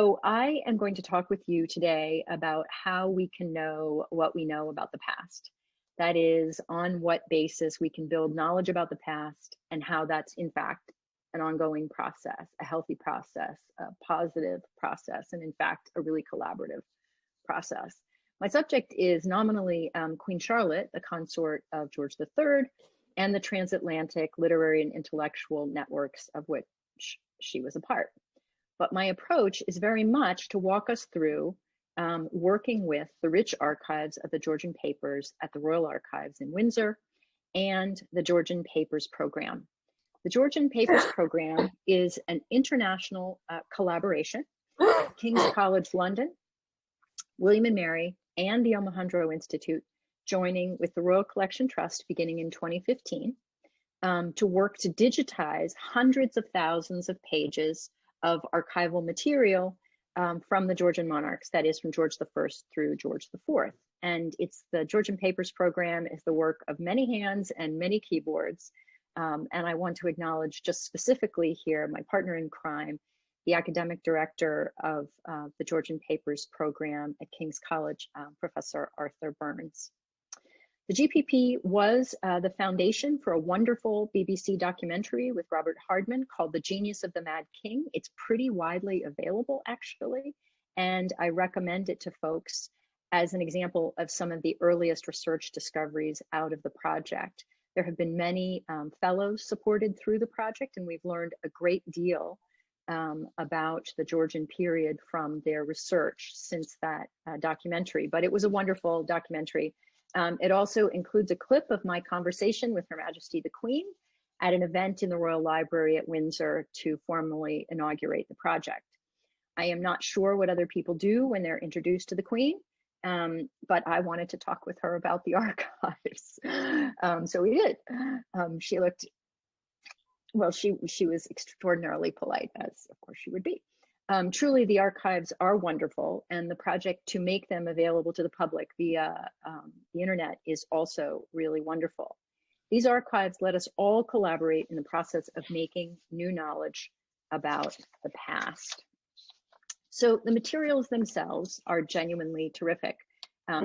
So I am going to talk with you today about how we can know what we know about the past. That is, on what basis we can build knowledge about the past and how that's in fact an ongoing process, a healthy process, a positive process, and in fact, a really collaborative process. My subject is nominally Queen Charlotte, the consort of George III, and the transatlantic literary and intellectual networks of which she was a part. But my approach is very much to walk us through working with the rich archives of the Georgian Papers at the Royal Archives in Windsor and the Georgian Papers Programme. The Georgian Papers Programme is an international collaboration, King's College London, William and Mary, and the Omohundro Institute joining with the Royal Collection Trust beginning in 2015 to work to digitize hundreds of thousands of pages of archival material from the Georgian monarchs, that is from George I through George IV. And it's the Georgian Papers Programme is the work of many hands and many keyboards. And I want to acknowledge just specifically here my partner in crime, the academic director of the Georgian Papers Programme at King's College, Professor Arthur Burns. The GPP was the foundation for a wonderful BBC documentary with Robert Hardman called The Genius of the Mad King. It's pretty widely available, actually, and I recommend it to folks as an example of some of the earliest research discoveries out of the project. There have been many fellows supported through the project, and we've learned a great deal about the Georgian period from their research since that documentary. But it was a wonderful documentary. It also includes a clip of my conversation with Her Majesty the Queen at an event in the Royal Library at Windsor to formally inaugurate the project. I am not sure what other people do when they're introduced to the Queen, but I wanted to talk with her about the archives. So we did. She looked, well, she was extraordinarily polite, as of course she would be. Truly, the archives are wonderful, and the project to make them available to the public via the internet is also really wonderful. These archives let us all collaborate in the process of making new knowledge about the past. So the materials themselves are genuinely terrific.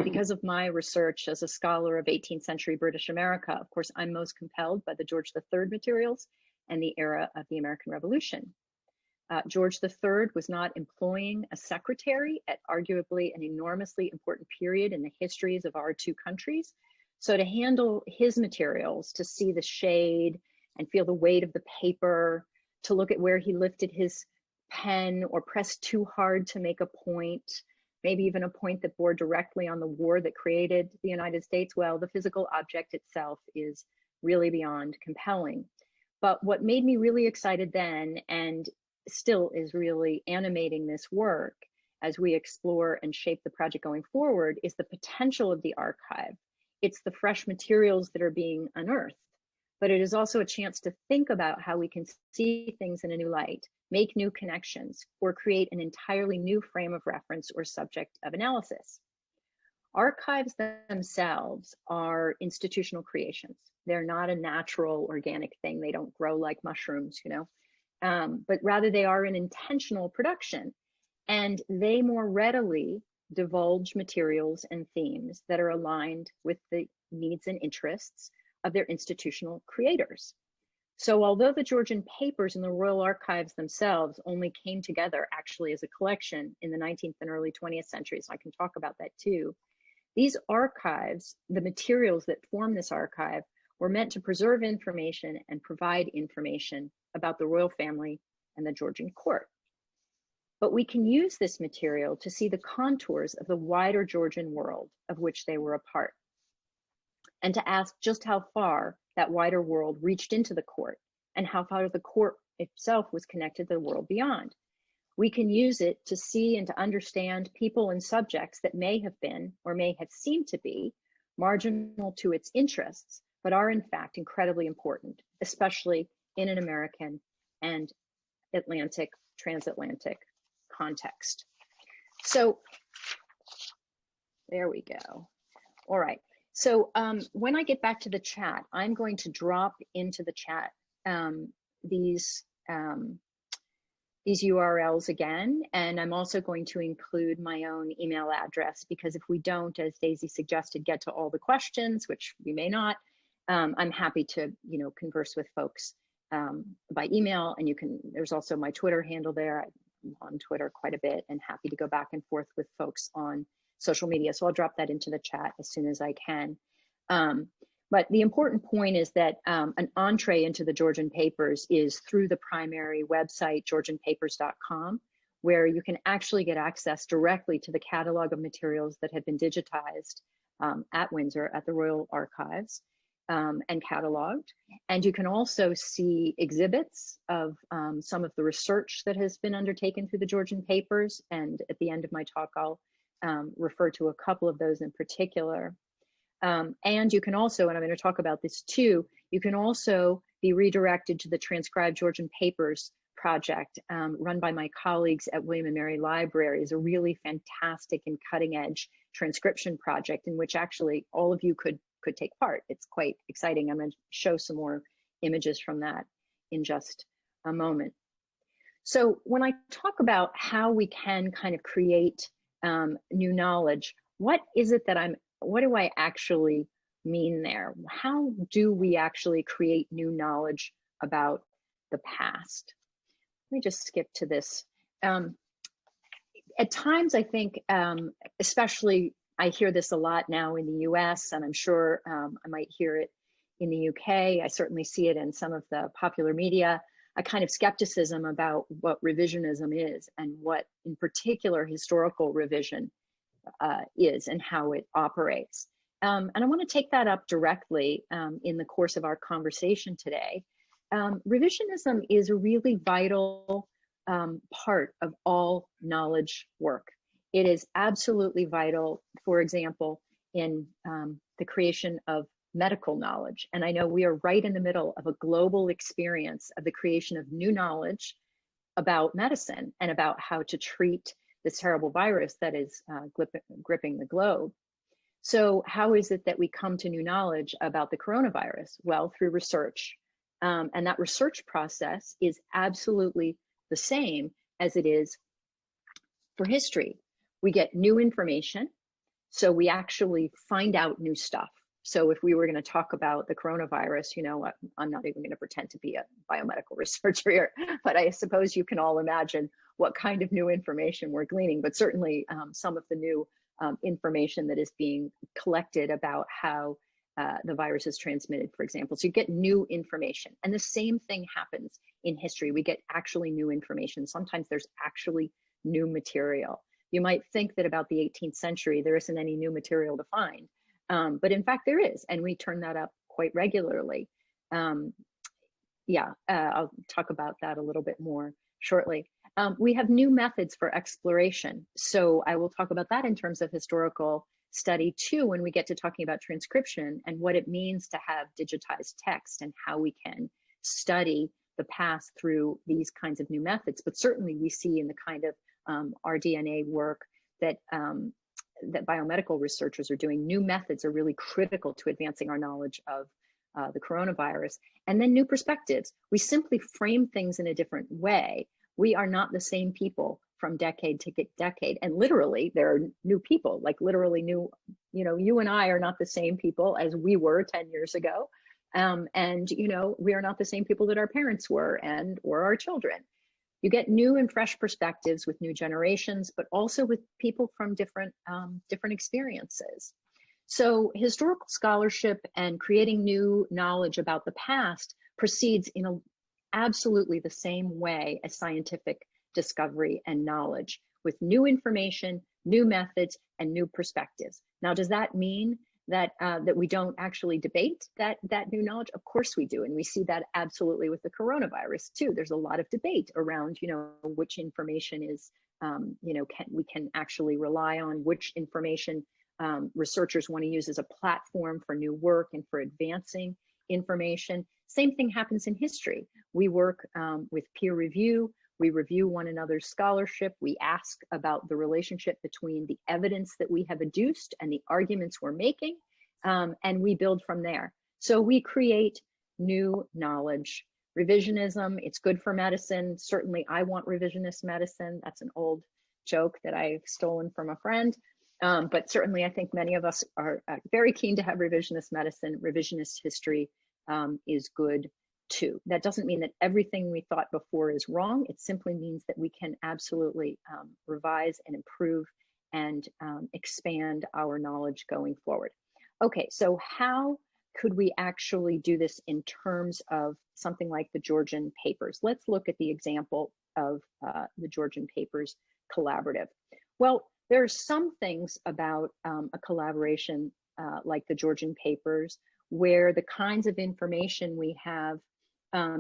Because of my research as a scholar of 18th century British America, of course, I'm most compelled by the George III materials and the era of the American Revolution. George III was not employing a secretary at arguably an enormously important period in the histories of our two countries. So to handle his materials, to see the shade and feel the weight of the paper, to look at where he lifted his pen or pressed too hard to make a point, maybe even a point that bore directly on the war that created the United States, well, the physical object itself is really beyond compelling. But what made me really excited then, and still is really animating this work as we explore and shape the project going forward, is the potential of the archive. It's the fresh materials that are being unearthed, but it is also a chance to think about how we can see things in a new light, make new connections, or create an entirely new frame of reference or subject of analysis. Archives themselves are institutional creations. They're not a natural organic thing. They don't grow like mushrooms, you know. But rather they are an intentional production, and they more readily divulge materials and themes that are aligned with the needs and interests of their institutional creators. So although the Georgian Papers and the Royal Archives themselves only came together actually as a collection in the 19th and early 20th centuries, I can talk about that too, these archives, the materials that form this archive, were meant to preserve information and provide information about the royal family and the Georgian court. But we can use this material to see the contours of the wider Georgian world of which they were a part, and to ask just how far that wider world reached into the court and how far the court itself was connected to the world beyond. We can use it to see and to understand people and subjects that may have been or may have seemed to be marginal to its interests, but are in fact incredibly important, especially in an American and Atlantic, transatlantic context. So there we go. All right. So when I get back to the chat, I'm going to drop into the chat these these URLs again, and I'm also going to include my own email address, because if we don't, as Daisy suggested, get to all the questions, which we may not, I'm happy to, converse with folks by email. And there's also my Twitter handle there. I'm on Twitter quite a bit and happy to go back and forth with folks on social media. So I'll drop that into the chat as soon as I can. But the important point is that an entree into the Georgian Papers is through the primary website, georgianpapers.com, where you can actually get access directly to the catalog of materials that have been digitized at Windsor at the Royal Archives and cataloged. And you can also see exhibits of some of the research that has been undertaken through the Georgian Papers. And at the end of my talk, I'll refer to a couple of those in particular. And you can also, and I'm going to talk about this too, you can also be redirected to the Transcribed Georgian Papers project run by my colleagues at William & Mary Library. Is a really fantastic and cutting edge transcription project in which actually all of you could take part. It's quite exciting. I'm going to show some more images from that in just a moment. So when I talk about how we can kind of create new knowledge, what do I actually mean there? How do we actually create new knowledge about the past? Let me just skip to this. At times, I think, especially I hear this a lot now in the US, and I'm sure I might hear it in the UK. I certainly see it in some of the popular media, a kind of skepticism about what revisionism is and what in particular historical revision is and how it operates. And I want to take that up directly in the course of our conversation today. Revisionism is a really vital part of all knowledge work. It is absolutely vital, for example, in the creation of medical knowledge. And I know we are right in the middle of a global experience of the creation of new knowledge about medicine and about how to treat this terrible virus that is gripping the globe. So how is it that we come to new knowledge about the coronavirus? Well, through research. And that research process is absolutely the same as it is for history. We get new information, so we actually find out new stuff. So if we were going to talk about the coronavirus, I'm not even going to pretend to be a biomedical researcher here, but I suppose you can all imagine what kind of new information we're gleaning, but certainly some of the new information that is being collected about how the virus is transmitted, for example. So you get new information. And the same thing happens in history. We get actually new information. Sometimes there's actually new material. You might think that about the 18th century, there isn't any new material to find. But in fact, there is, and we turn that up quite regularly. I'll talk about that a little bit more shortly. We have new methods for exploration. So I will talk about that in terms of historical study too, when we get to talking about transcription and what it means to have digitized text and how we can study the past through these kinds of new methods. But certainly we see in the kind of rDNA work that that biomedical researchers are doing, new methods are really critical to advancing our knowledge of the coronavirus. And then new perspectives. We simply frame things in a different way. We are not the same people from decade to decade. And literally, there are new people, like literally new, you and I are not the same people as we were 10 years ago. And we are not the same people that our parents were or our children. You get new and fresh perspectives with new generations, but also with people from different experiences. So historical scholarship and creating new knowledge about the past proceeds in absolutely the same way as scientific discovery and knowledge, with new information, new methods, and new perspectives. Now, does that mean that we don't actually debate that new knowledge? Of course we do, and we see that absolutely with the coronavirus too. There's a lot of debate around, which information is, we can actually rely on, which information researchers want to use as a platform for new work and for advancing information. Same thing happens in history. We work with peer review. We review one another's scholarship. We ask about the relationship between the evidence that we have adduced and the arguments we're making, and we build from there. So we create new knowledge revisionism, it's good for medicine. Certainly I want revisionist medicine. That's an old joke that I've stolen from a friend. But certainly I think many of us are very keen to have revisionist medicine. Revisionist history is good too. That doesn't mean that everything we thought before is wrong. It simply means that we can absolutely revise and improve and expand our knowledge going forward. Okay, so how could we actually do this in terms of something like the Georgian Papers? Let's look at the example of the Georgian Papers Collaborative. Well, there are some things about a collaboration like the Georgian Papers where the kinds of information we have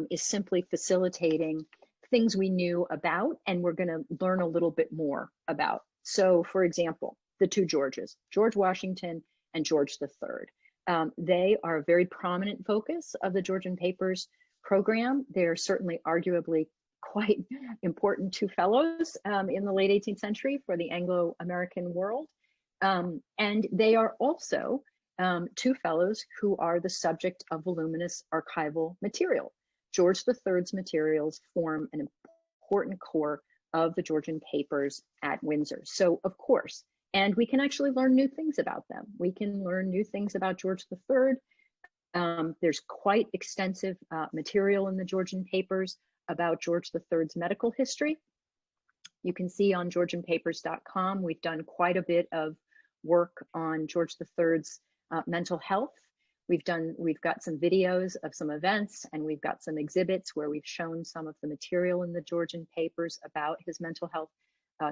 is simply facilitating things we knew about and we're going to learn a little bit more about. So, for example, the two Georges, George Washington and George III. They are a very prominent focus of the Georgian Papers program. They're certainly arguably quite important two fellows in the late 18th century for the Anglo-American world. And they are also two fellows who are the subject of voluminous archival material. George III's materials form an important core of the Georgian Papers at Windsor. So, of course, and we can actually learn new things about them. We can learn new things about George III. There's quite extensive material in the Georgian Papers about George III's medical history. You can see on georgianpapers.com, we've done quite a bit of work on George III's mental health. We've got some videos of some events, and we've got some exhibits where we've shown some of the material in the Georgian Papers about his mental health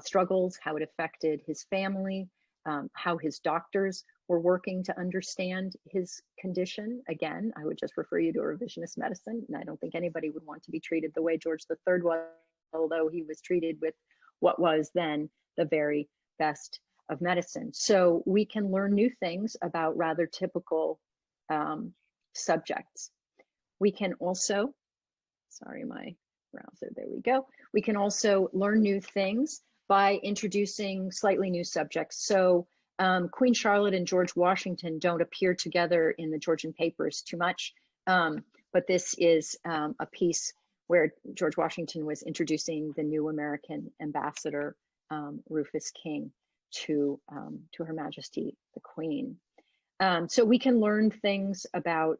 struggles, how it affected his family, how his doctors were working to understand his condition. Again, I would just refer you to a revisionist medicine, and I don't think anybody would want to be treated the way George III was, although he was treated with what was then the very best of medicine. So we can learn new things about rather typical subjects. We can also, sorry, my browser, there we go. We can also learn new things by introducing slightly new subjects. So Queen Charlotte and George Washington don't appear together in the Georgian Papers too much, but this is a piece where George Washington was introducing the new American ambassador, Rufus King, to Her Majesty the Queen. So we can learn things about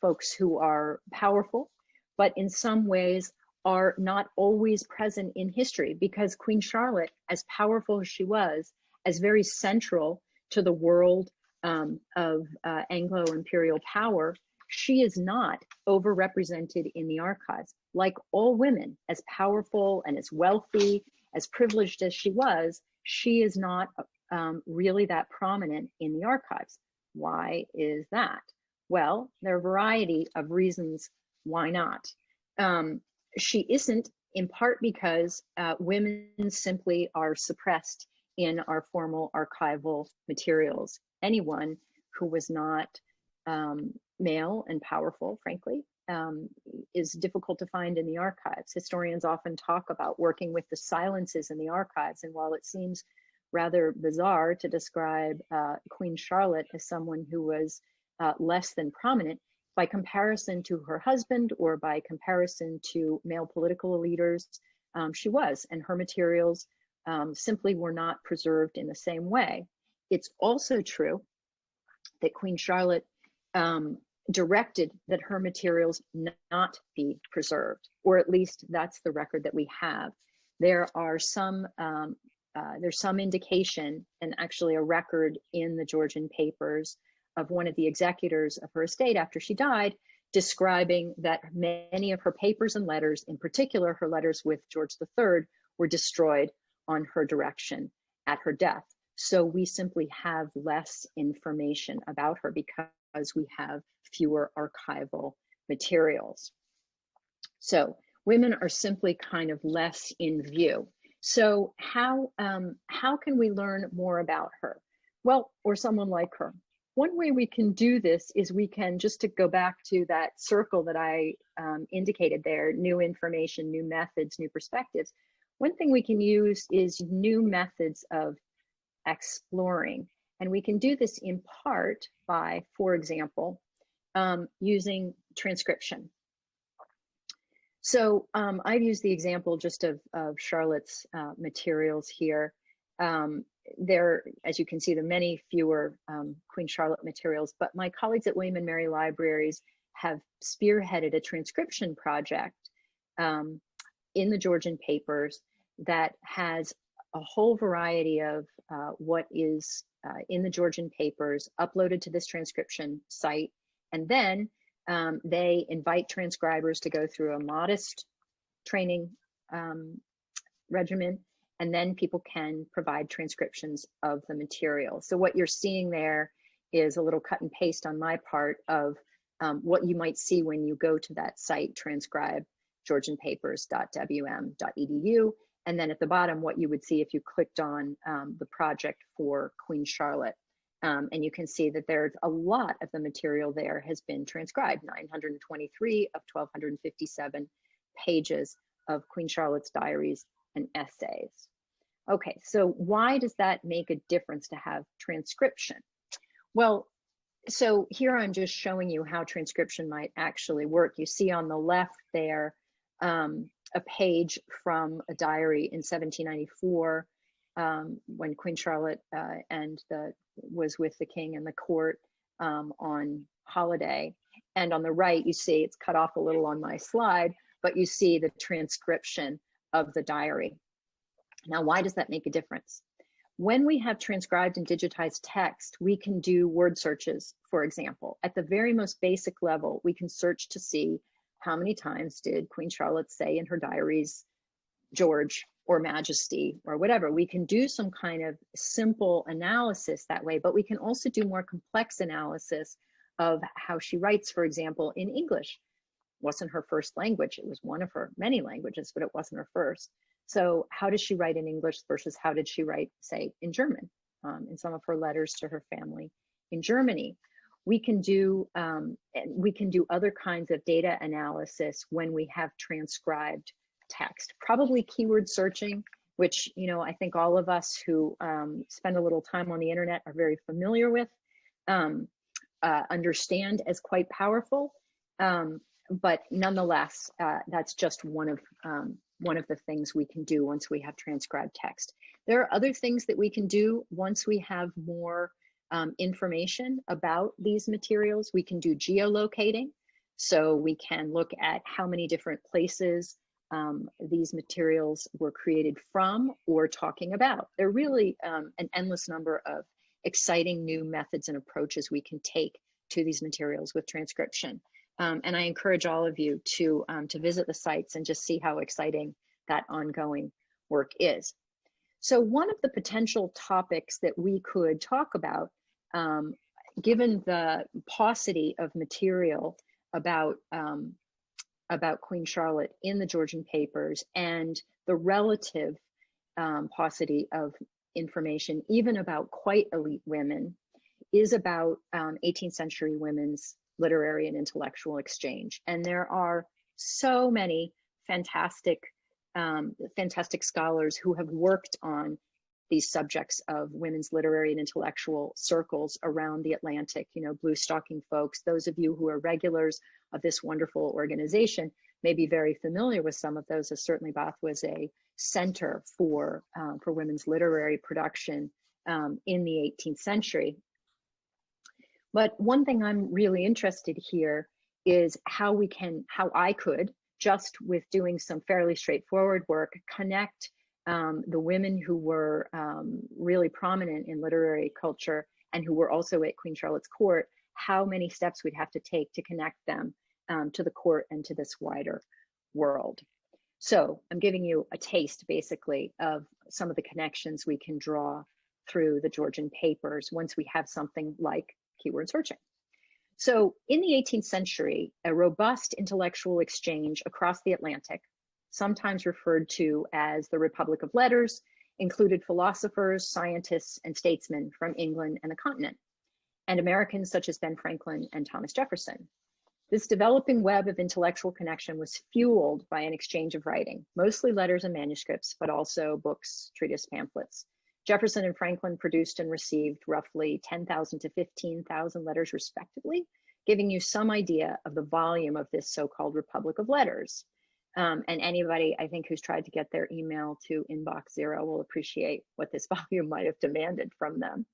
folks who are powerful, but in some ways are not always present in history, because Queen Charlotte, as powerful as she was, as very central to the world of Anglo-imperial power, she is not overrepresented in the archives. Like all women, as powerful and as wealthy, as privileged as she is not really that prominent in the archives. Why is that? Well, there are a variety of reasons why not. She isn't, in part because women simply are suppressed in our formal archival materials. Anyone who was not male and powerful, frankly, is difficult to find in the archives. Historians often talk about working with the silences in the archives, and while it seems rather bizarre to describe Queen Charlotte as someone who was less than prominent, by comparison to her husband or by comparison to male political leaders, she was, and her materials simply were not preserved in the same way. It's also true that Queen Charlotte directed that her materials not be preserved, or at least that's the record that we have. There are there's some indication, and actually a record in the Georgian Papers, of one of the executors of her estate after she died, describing that many of her papers and letters, in particular her letters with George III, were destroyed on her direction at her death. So we simply have less information about her because we have fewer archival materials. So women are simply kind of less in view. So how can we learn more about her? Well, or someone like her. One way we can do this is we can, just to go back to that circle that I indicated there, new information, new methods, new perspectives. One thing we can use is new methods of exploring. And we can do this in part by, for example, using transcription. So I've used the example just of Charlotte's materials here. There, as you can see, there are many fewer Queen Charlotte materials, but my colleagues at William and Mary Libraries have spearheaded a transcription project in the Georgian Papers that has a whole variety of what is in the Georgian Papers uploaded to this transcription site. And then they invite transcribers to go through a modest training regimen, and then people can provide transcriptions of the material. So what you're seeing there is a little cut and paste on my part of what you might see when you go to that site, transcribe georgianpapers.wm.edu. And then at the bottom, what you would see if you clicked on the project for Queen Charlotte. And you can see that there's a lot of the material there has been transcribed, 923 of 1,257 pages of Queen Charlotte's diaries and essays. Okay, so why does that make a difference to have transcription? Well, so here I'm just showing you how transcription might actually work. You see on the left there a page from a diary in 1794 when Queen Charlotte was with the king and the court on holiday. And on the right, you see it's cut off a little on my slide, but you see the transcription of the diary. Now, why does that make a difference? When we have transcribed and digitized text, we can do word searches, for example. At the very most basic level, we can search to see how many times did Queen Charlotte say in her diaries, George or Majesty or whatever. We can do some kind of simple analysis that way, but we can also do more complex analysis of how she writes, for example, in English. It wasn't her first language. It was one of her many languages, but it wasn't her first. So how does she write in English versus how did she write, say, in German, in some of her letters to her family in Germany? We can do other kinds of data analysis when we have transcribed text, probably keyword searching, which, you know, I think all of us who spend a little time on the internet are very familiar with, understand as quite powerful. But nonetheless, that's just one of the things we can do once we have transcribed text. There are other things that we can do once we have more information about these materials. We can do geolocating. So we can look at how many different places these materials were created from or talking about. There are really an endless number of exciting new methods and approaches we can take to these materials with transcription. And I encourage all of you to visit the sites and just see how exciting that ongoing work is. So one of the potential topics that we could talk about, given the paucity of material about Queen Charlotte in the Georgian Papers and the relative paucity of information, even about quite elite women, is about 18th century women's literary and intellectual exchange. And there are so many fantastic scholars who have worked on these subjects of women's literary and intellectual circles around the Atlantic, you know, blue stocking folks. Those of you who are regulars of this wonderful organization may be very familiar with some of those, as certainly Bath was a center for women's literary production in the 18th century. But one thing I'm really interested here is how I could, just with doing some fairly straightforward work, connect the women who were really prominent in literary culture and who were also at Queen Charlotte's court, how many steps we'd have to take to connect them to the court and to this wider world. So I'm giving you a taste, basically, of some of the connections we can draw through the Georgian Papers once we have something like keyword searching. So in the 18th century, a robust intellectual exchange across the Atlantic, sometimes referred to as the Republic of Letters, included philosophers, scientists, and statesmen from England and the continent, and Americans such as Ben Franklin and Thomas Jefferson. This developing web of intellectual connection was fueled by an exchange of writing, mostly letters and manuscripts, but also books, treatise, pamphlets. Jefferson and Franklin produced and received roughly 10,000 to 15,000 letters respectively, giving you some idea of the volume of this so-called Republic of Letters. And anybody, I think, who's tried to get their email to inbox 0 will appreciate what this volume might have demanded from them.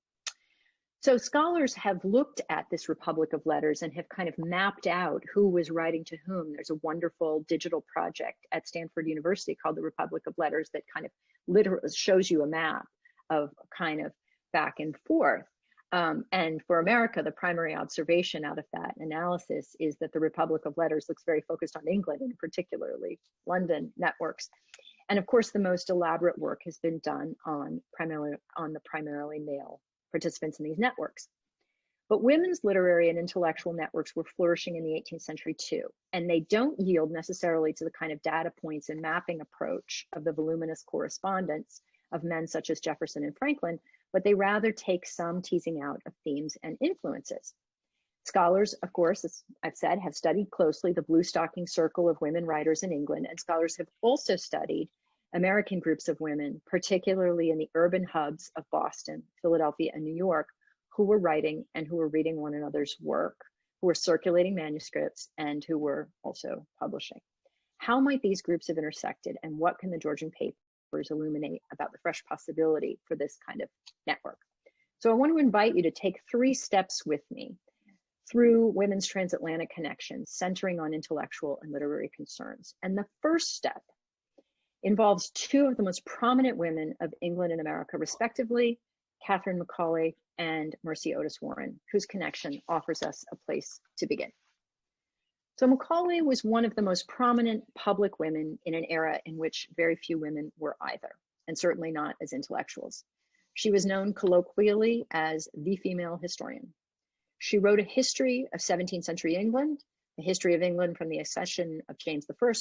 So scholars have looked at this Republic of Letters and have kind of mapped out who was writing to whom. There's a wonderful digital project at Stanford University called the Republic of Letters that kind of literally shows you a map of kind of back and forth. And for America, the primary observation out of that analysis is that the Republic of Letters looks very focused on England and particularly London networks. And of course, the most elaborate work has been done on the primarily male participants in these networks. But women's literary and intellectual networks were flourishing in the 18th century too, and they don't yield necessarily to the kind of data points and mapping approach of the voluminous correspondence of men such as Jefferson and Franklin, but they rather take some teasing out of themes and influences. Scholars, of course, as I've said, have studied closely the blue stocking circle of women writers in England, and scholars have also studied American groups of women, particularly in the urban hubs of Boston, Philadelphia, and New York, who were writing and who were reading one another's work, who were circulating manuscripts, and who were also publishing. How might these groups have intersected, and what can the Georgian Papers illuminate about the fresh possibility for this kind of network? So I want to invite you to take 3 steps with me through women's transatlantic connections, centering on intellectual and literary concerns. And the first step involves 2 of the most prominent women of England and America, respectively, Catherine Macaulay and Mercy Otis Warren, whose connection offers us a place to begin. So Macaulay was one of the most prominent public women in an era in which very few women were either, and certainly not as intellectuals. She was known colloquially as the female historian. She wrote a history of 17th century England, a history of England from the accession of James I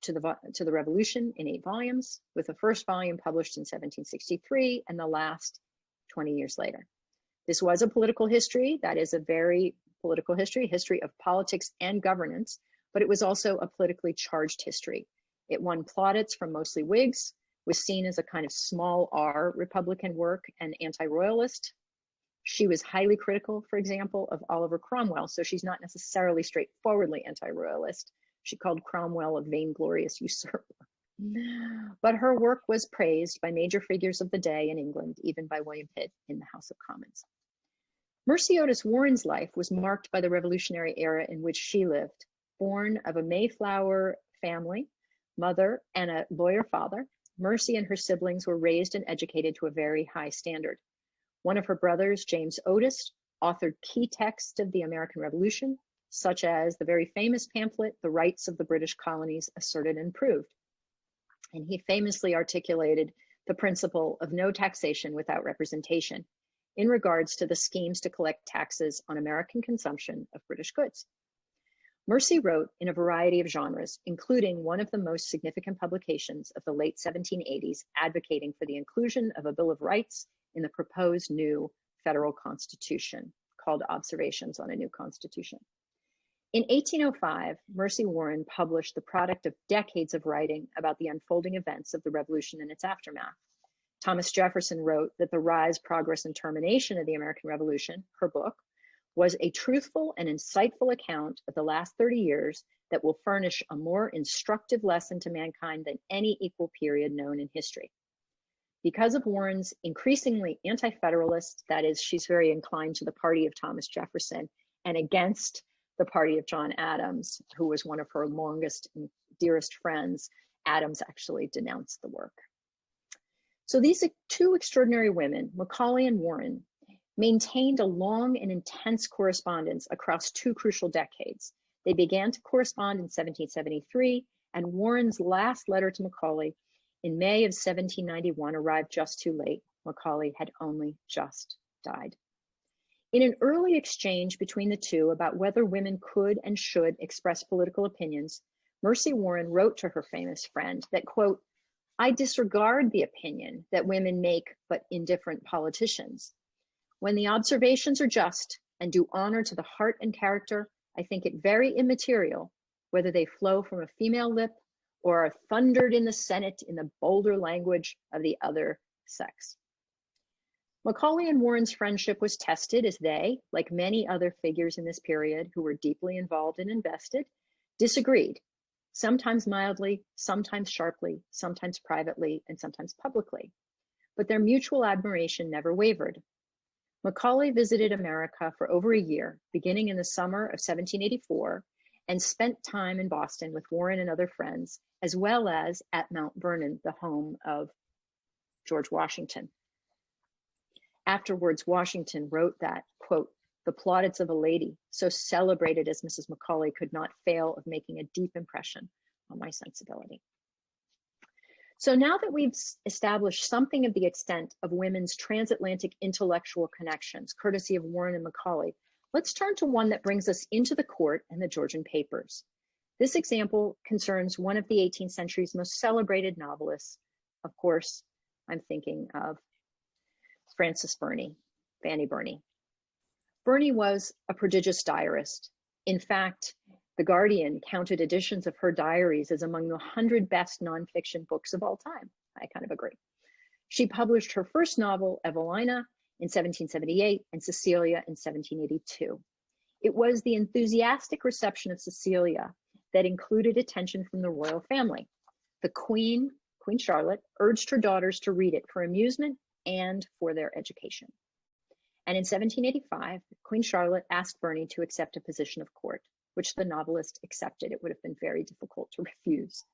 to the Revolution in 8 volumes, with the first volume published in 1763 and the last 20 years later. This was a political history, that is a very political history of politics and governance, but it was also a politically charged history. It won plaudits from mostly Whigs, was seen as a kind of small r Republican work and anti-royalist. She was highly critical, for example, of Oliver Cromwell, so she's not necessarily straightforwardly anti-royalist. She called Cromwell a vainglorious usurper. But her work was praised by major figures of the day in England, even by William Pitt in the House of Commons. Mercy Otis Warren's life was marked by the revolutionary era in which she lived. Born of a Mayflower family, mother, and a lawyer father, Mercy and her siblings were raised and educated to a very high standard. One of her brothers, James Otis, authored key texts of the American Revolution, such as the very famous pamphlet, The Rights of the British Colonies Asserted and Proved. And he famously articulated the principle of no taxation without representation in regards to the schemes to collect taxes on American consumption of British goods. Mercy wrote in a variety of genres, including one of the most significant publications of the late 1780s, advocating for the inclusion of a Bill of Rights in the proposed new federal constitution, called Observations on a New Constitution. In 1805, Mercy Warren published the product of decades of writing about the unfolding events of the Revolution and its aftermath. Thomas Jefferson wrote that The Rise, Progress, and Termination of the American Revolution, her book, was a truthful and insightful account of the last 30 years that will furnish a more instructive lesson to mankind than any equal period known in history. Because of Warren's increasingly anti-federalist, that is, she's very inclined to the party of Thomas Jefferson and against the party of John Adams, who was one of her longest and dearest friends, Adams actually denounced the work. So these 2 extraordinary women, Macaulay and Warren, maintained a long and intense correspondence across 2 crucial decades. They began to correspond in 1773, and Warren's last letter to Macaulay in May of 1791 arrived just too late. Macaulay had only just died. In an early exchange between the 2 about whether women could and should express political opinions, Mercy Warren wrote to her famous friend that, quote, "I disregard the opinion that women make but indifferent politicians. When the observations are just and do honor to the heart and character, I think it very immaterial whether they flow from a female lip or are thundered in the Senate in the bolder language of the other sex." Macaulay and Warren's friendship was tested as they, like many other figures in this period who were deeply involved and invested, disagreed. sometimes mildly, sometimes sharply, sometimes privately, and sometimes publicly. But their mutual admiration never wavered. Macaulay visited America for over a year, beginning in the summer of 1784, and spent time in Boston with Warren and other friends, as well as at Mount Vernon, the home of George Washington. Afterwards, Washington wrote that, quote, "The plaudits of a lady, so celebrated as Mrs. Macaulay, could not fail of making a deep impression on my sensibility." So now that we've established something of the extent of women's transatlantic intellectual connections, courtesy of Warren and Macaulay, let's turn to one that brings us into the court and the Georgian Papers. This example concerns one of the 18th century's most celebrated novelists. Of course, I'm thinking of Frances Burney, Fannie Burney. Burney was a prodigious diarist. In fact, The Guardian counted editions of her diaries as among the 100 best nonfiction books of all time. I kind of agree. She published her first novel, Evelina, in 1778 and Cecilia in 1782. It was the enthusiastic reception of Cecilia that included attention from the royal family. The Queen Charlotte, urged her daughters to read it for amusement and for their education. And in 1785, Queen Charlotte asked Burney to accept a position of court, which the novelist accepted. It would have been very difficult to refuse.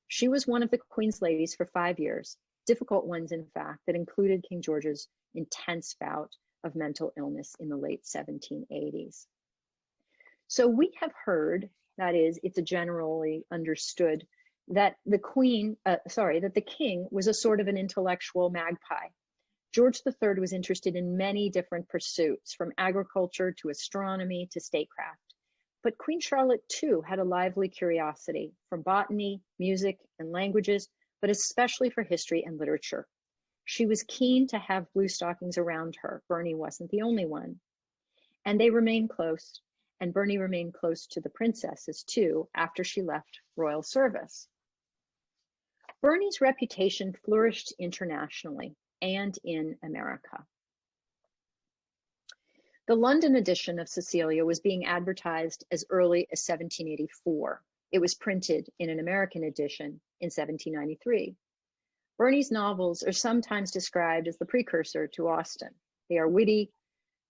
She was one of the Queen's ladies for 5 years, difficult ones, in fact, that included King George's intense bout of mental illness in the late 1780s. So we have heard, that is, it's a generally understood, that the king was a sort of an intellectual magpie. George III was interested in many different pursuits, from agriculture to astronomy to statecraft. But Queen Charlotte, too, had a lively curiosity from botany, music, and languages, but especially for history and literature. She was keen to have blue stockings around her. Burney wasn't the only one. And they remained close, and Burney remained close to the princesses, too, after she left royal service. Burney's reputation flourished internationally and in America. The London edition of Cecilia was being advertised as early as 1784. It was printed in an American edition in 1793. Burney's novels are sometimes described as the precursor to Austen. They are witty,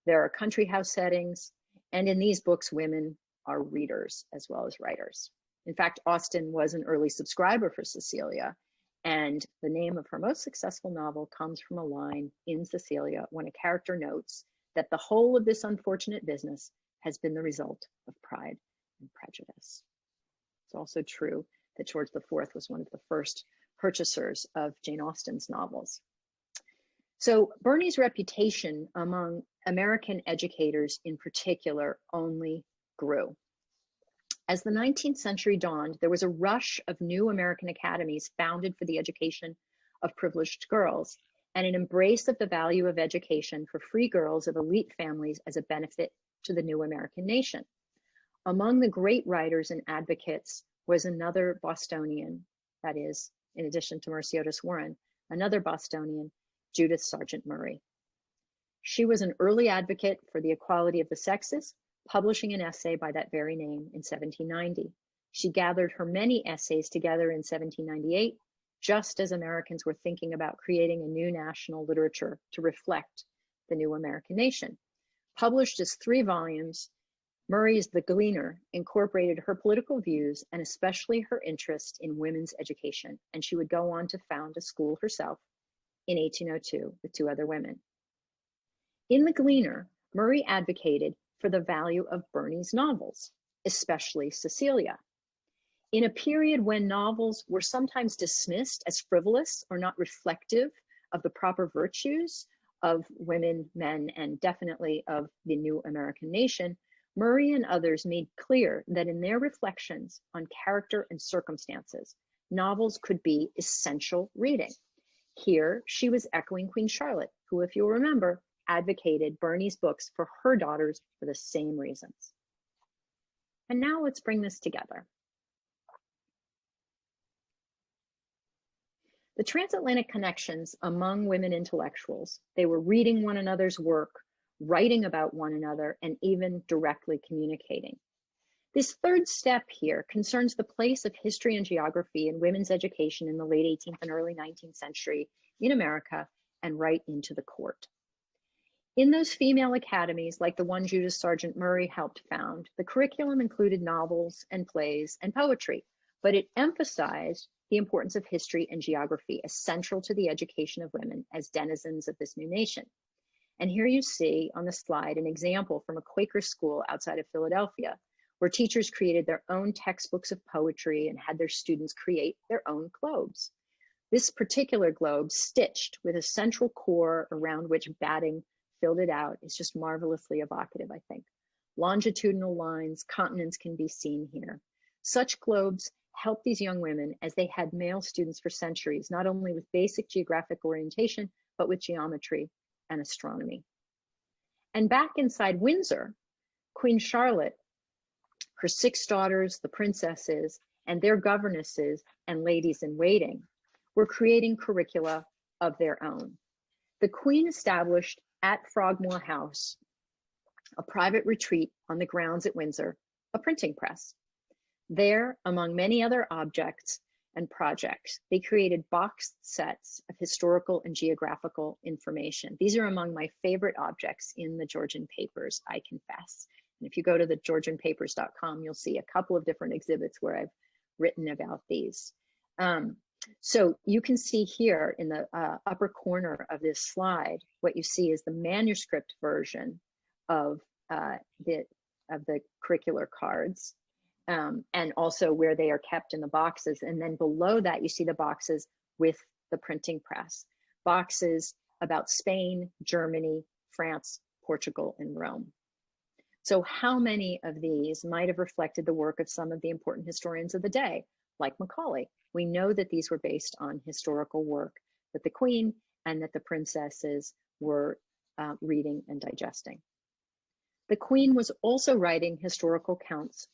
there are country house settings, and in these books, women are readers as well as writers. In fact, Austen was an early subscriber for Cecilia, and the name of her most successful novel comes from a line in Cecilia when a character notes that the whole of this unfortunate business has been the result of pride and prejudice. It's also true that George IV was one of the first purchasers of Jane Austen's novels. So Burney's reputation among American educators in particular only grew. As the 19th century dawned, there was a rush of new American academies founded for the education of privileged girls, and an embrace of the value of education for free girls of elite families as a benefit to the new American nation. Among the great writers and advocates was another Bostonian, that is, in addition to Mercy Otis Warren, another Bostonian, Judith Sargent Murray. She was an early advocate for the equality of the sexes, publishing an essay by that very name in 1790. She gathered her many essays together in 1798, just as Americans were thinking about creating a new national literature to reflect the new American nation. Published as 3 volumes, Murray's The Gleaner incorporated her political views and especially her interest in women's education, and she would go on to found a school herself in 1802 with 2 other women. In The Gleaner, Murray advocated for the value of Burney's novels, especially Cecilia. In a period when novels were sometimes dismissed as frivolous or not reflective of the proper virtues of women, men, and definitely of the new American nation, Murray and others made clear that in their reflections on character and circumstances, novels could be essential reading. Here, she was echoing Queen Charlotte, who, if you'll remember, advocated Burney's books for her daughters for the same reasons. And now let's bring this together. The transatlantic connections among women intellectuals, they were reading one another's work, writing about one another, and even directly communicating. This third step here concerns the place of history and geography in women's education in the late 18th and early 19th century in America and right into the court. In those female academies, like the one Judith Sargent Murray helped found, the curriculum included novels and plays and poetry, but it emphasized the importance of history and geography as central to the education of women as denizens of this new nation. And here you see on the slide an example from a Quaker school outside of Philadelphia, where teachers created their own textbooks of poetry and had their students create their own globes. This particular globe, stitched with a central core around which batting filled it out, is just marvelously evocative, I think. Longitudinal lines, continents can be seen here. Such globes helped these young women as they had male students for centuries, not only with basic geographic orientation, but with geometry and astronomy. And back inside Windsor, Queen Charlotte, her 6 daughters, the princesses, and their governesses and ladies in waiting were creating curricula of their own. The Queen established at Frogmore House, a private retreat on the grounds at Windsor, a printing press. There, among many other objects and projects, they created boxed sets of historical and geographical information. These are among my favorite objects in the Georgian Papers, I confess. And if you go to the georgianpapers.com, you'll see a couple of different exhibits where I've written about these. So you can see here in the upper corner of this slide, what you see is the manuscript version of the curricular cards, and also where they are kept in the boxes. And then below that, you see the boxes with the printing press. Boxes about Spain, Germany, France, Portugal, and Rome. So how many of these might have reflected the work of some of the important historians of the day, like Macaulay? We know that these were based on historical work that the Queen and that the princesses were reading and digesting. The Queen was also writing historical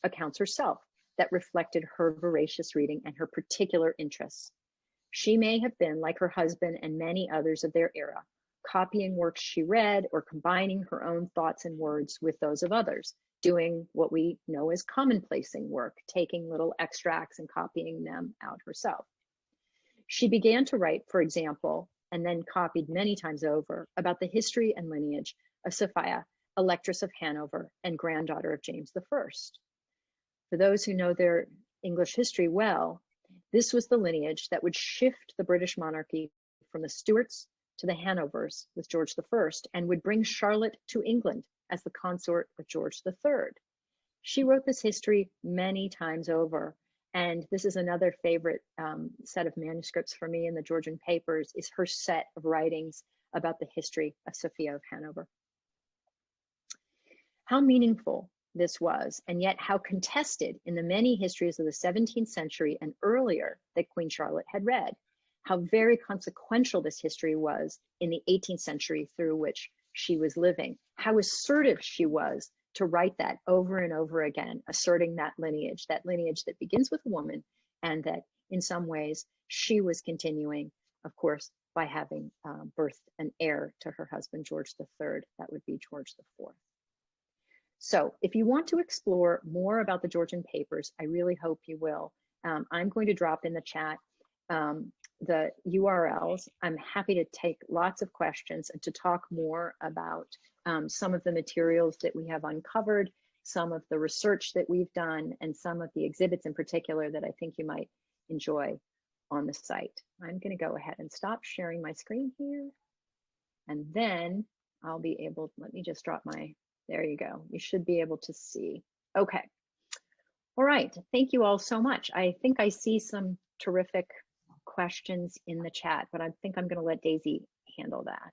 accounts herself that reflected her voracious reading and her particular interests. She may have been, like her husband and many others of their era, copying works she read or combining her own thoughts and words with those of others, doing what we know as commonplacing work, taking little extracts and copying them out herself. She began to write, for example, and then copied many times over, about the history and lineage of Sophia, Electress of Hanover and granddaughter of James I. For those who know their English history well, this was the lineage that would shift the British monarchy from the Stuarts to the Hanovers with George I, and would bring Charlotte to England as the consort of George III. She wrote this history many times over, and this is another favorite set of manuscripts for me in the Georgian Papers, is her set of writings about the history of Sophia of Hanover. How meaningful this was, and yet how contested in the many histories of the 17th century and earlier that Queen Charlotte had read. How very consequential this history was in the 18th century through which she was living. How assertive she was to write that over and over again, asserting that lineage that begins with a woman, and that in some ways she was continuing, of course, by having birthed an heir to her husband, George III. That would be George IV. So if you want to explore more about the Georgian Papers, I really hope you will. I'm going to drop in the chat the URLs. I'm happy to take lots of questions and to talk more about some of the materials that we have uncovered, some of the research that we've done, and some of the exhibits in particular that I think you might enjoy on the site. I'm going to go ahead and stop sharing my screen here, and then I'll be able, let me just drop my, there you go. You should be able to see. Okay. All right. Thank you all so much. I think I see some terrific questions in the chat, but I think I'm going to let Daisy handle that.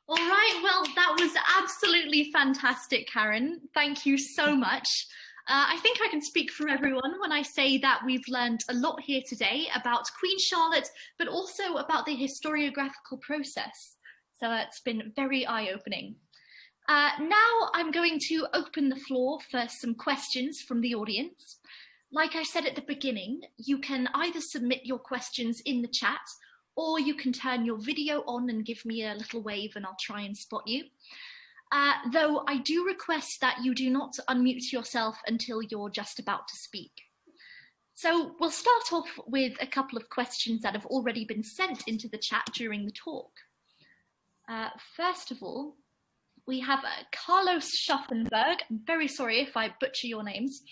All right, well, that was absolutely fantastic, Karin. Thank you so much. I think I can speak for everyone when I say that we've learned a lot here today about Queen Charlotte, but also about the historiographical process. So it's been very eye-opening. Now I'm going to open the floor for some questions from the audience. Like I said at the beginning, you can either submit your questions in the chat, or you can turn your video on and give me a little wave and I'll try and spot you. though I do request that you do not unmute yourself until you're just about to speak. So we'll start off with a couple of questions that have already been sent into the chat during the talk. First of all, we have Carlos Schaffenberg, I'm very sorry if I butcher your names,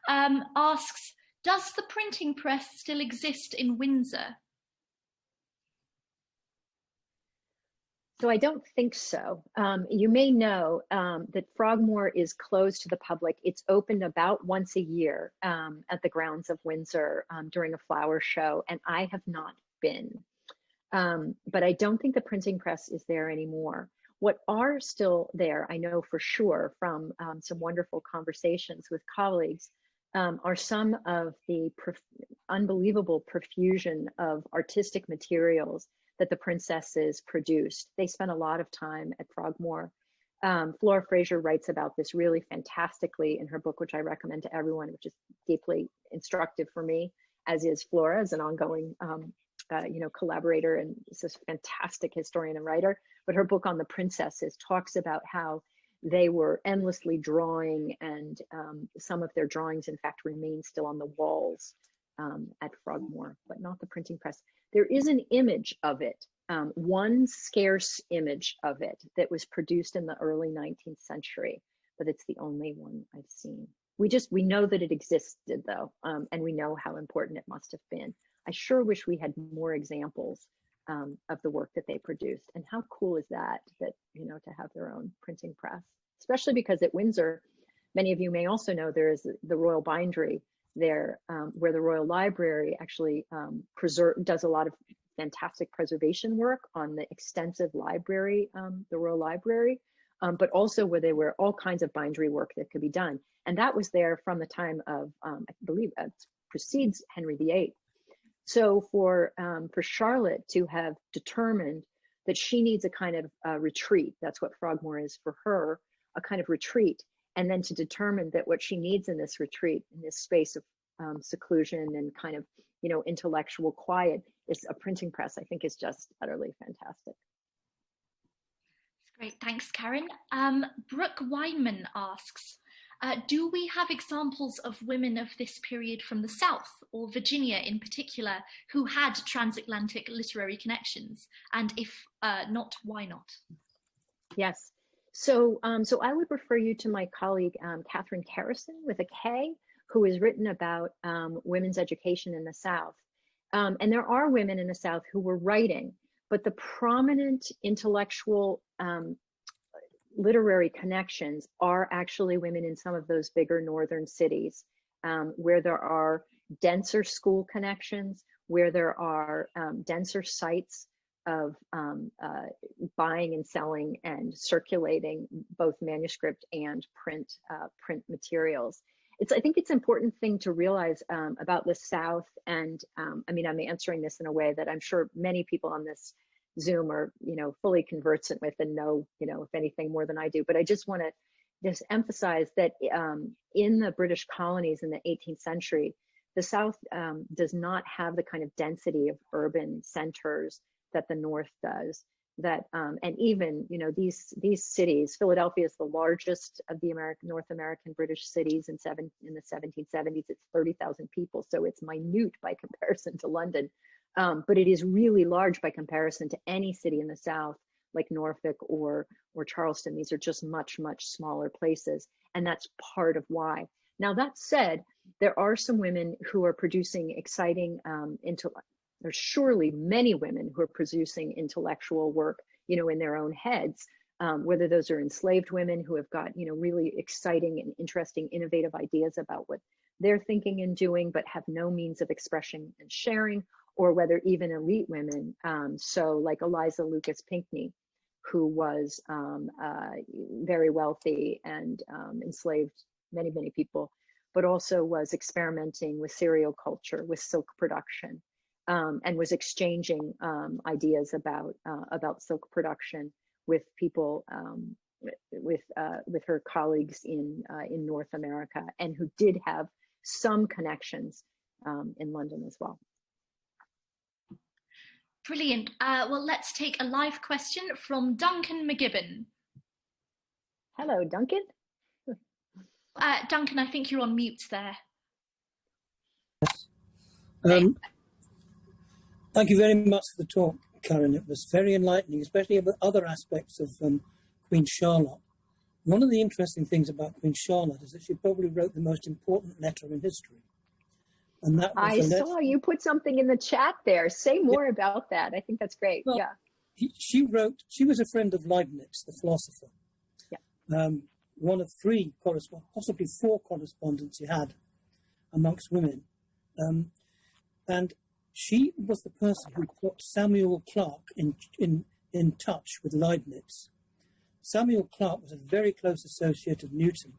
asks, does the printing press still exist in Windsor? So I don't think so. You may know that Frogmore is closed to the public. It's open about once a year at the grounds of Windsor during a flower show, and I have not been. But I don't think the printing press is there anymore. What are still there, I know for sure from some wonderful conversations with colleagues, are some of the unbelievable profusion of artistic materials that the princesses produced. They spent a lot of time at Frogmore. Flora Fraser writes about this really fantastically in her book, which I recommend to everyone, which is deeply instructive for me, as is Flora, as an ongoing collaborator, and is a fantastic historian and writer. But her book on the princesses talks about how they were endlessly drawing, and some of their drawings, in fact, remain still on the walls at Frogmore, but not the printing press. There is an image of it, one scarce image of it that was produced in the early 19th century, but it's the only one I've seen. We know that it existed though, and we know how important it must have been. I sure wish we had more examples of the work that they produced. And how cool is that, to have their own printing press, especially because at Windsor, many of you may also know there is the Royal Bindery there, where the Royal Library actually does a lot of fantastic preservation work on the extensive library, the Royal Library, but also where there were all kinds of bindery work that could be done. And that was there from the time of, I believe, precedes Henry VIII. So for Charlotte to have determined that she needs a kind of retreat, that's what Frogmore is for her, a kind of retreat, and then to determine that what she needs in this retreat, in this space of seclusion and kind of, intellectual quiet, is a printing press, I think is just utterly fantastic. That's great, thanks, Karin. Brooke Weinman asks, do we have examples of women of this period from the South, or Virginia in particular, who had transatlantic literary connections? And if not, why not? Yes. So I would refer you to my colleague, Catherine Kerrison with a K, who has written about women's education in the South. And there are women in the South who were writing, but the prominent intellectual literary connections are actually women in some of those bigger northern cities, where there are denser school connections, where there are denser sites of buying and selling and circulating both manuscript and print materials. I think it's an important thing to realize about the South, and I'm answering this in a way that I'm sure many people on this Zoom are, fully conversant with and know, if anything more than I do. But I just want to just emphasize that in the British colonies in the 18th century, the South does not have the kind of density of urban centers that the North does. And even, these cities, Philadelphia is the largest of the North American British cities in the 1770s. It's 30,000 people, so it's minute by comparison to London. But it is really large by comparison to any city in the South, like Norfolk or Charleston. These are just much, much smaller places. And that's part of why. Now, that said, there are some women who are producing exciting there's surely many women who are producing intellectual work, in their own heads, whether those are enslaved women who have got, really exciting and interesting, innovative ideas about what they're thinking and doing, but have no means of expression and sharing, or whether even elite women, so like Eliza Lucas Pinckney, who was very wealthy and enslaved many, many people, but also was experimenting with serial culture, with silk production, and was exchanging ideas about silk production with people, with her colleagues in North America, and who did have some connections in London as well. Brilliant. Well, let's take a live question from Duncan McGibbon. Hello, Duncan. Duncan, I think you're on mute there. Thank you very much for the talk, Karin. It was very enlightening, especially about other aspects of Queen Charlotte. One of the interesting things about Queen Charlotte is that she probably wrote the most important letter in history. And that was I saw you put something in the chat there. Say more about that. I think that's great. Well, she was a friend of Leibniz, the philosopher. Yeah. One of three possibly four correspondents he had amongst women. And she was the person who put Samuel Clarke in touch with Leibniz. Samuel Clarke was a very close associate of Newton,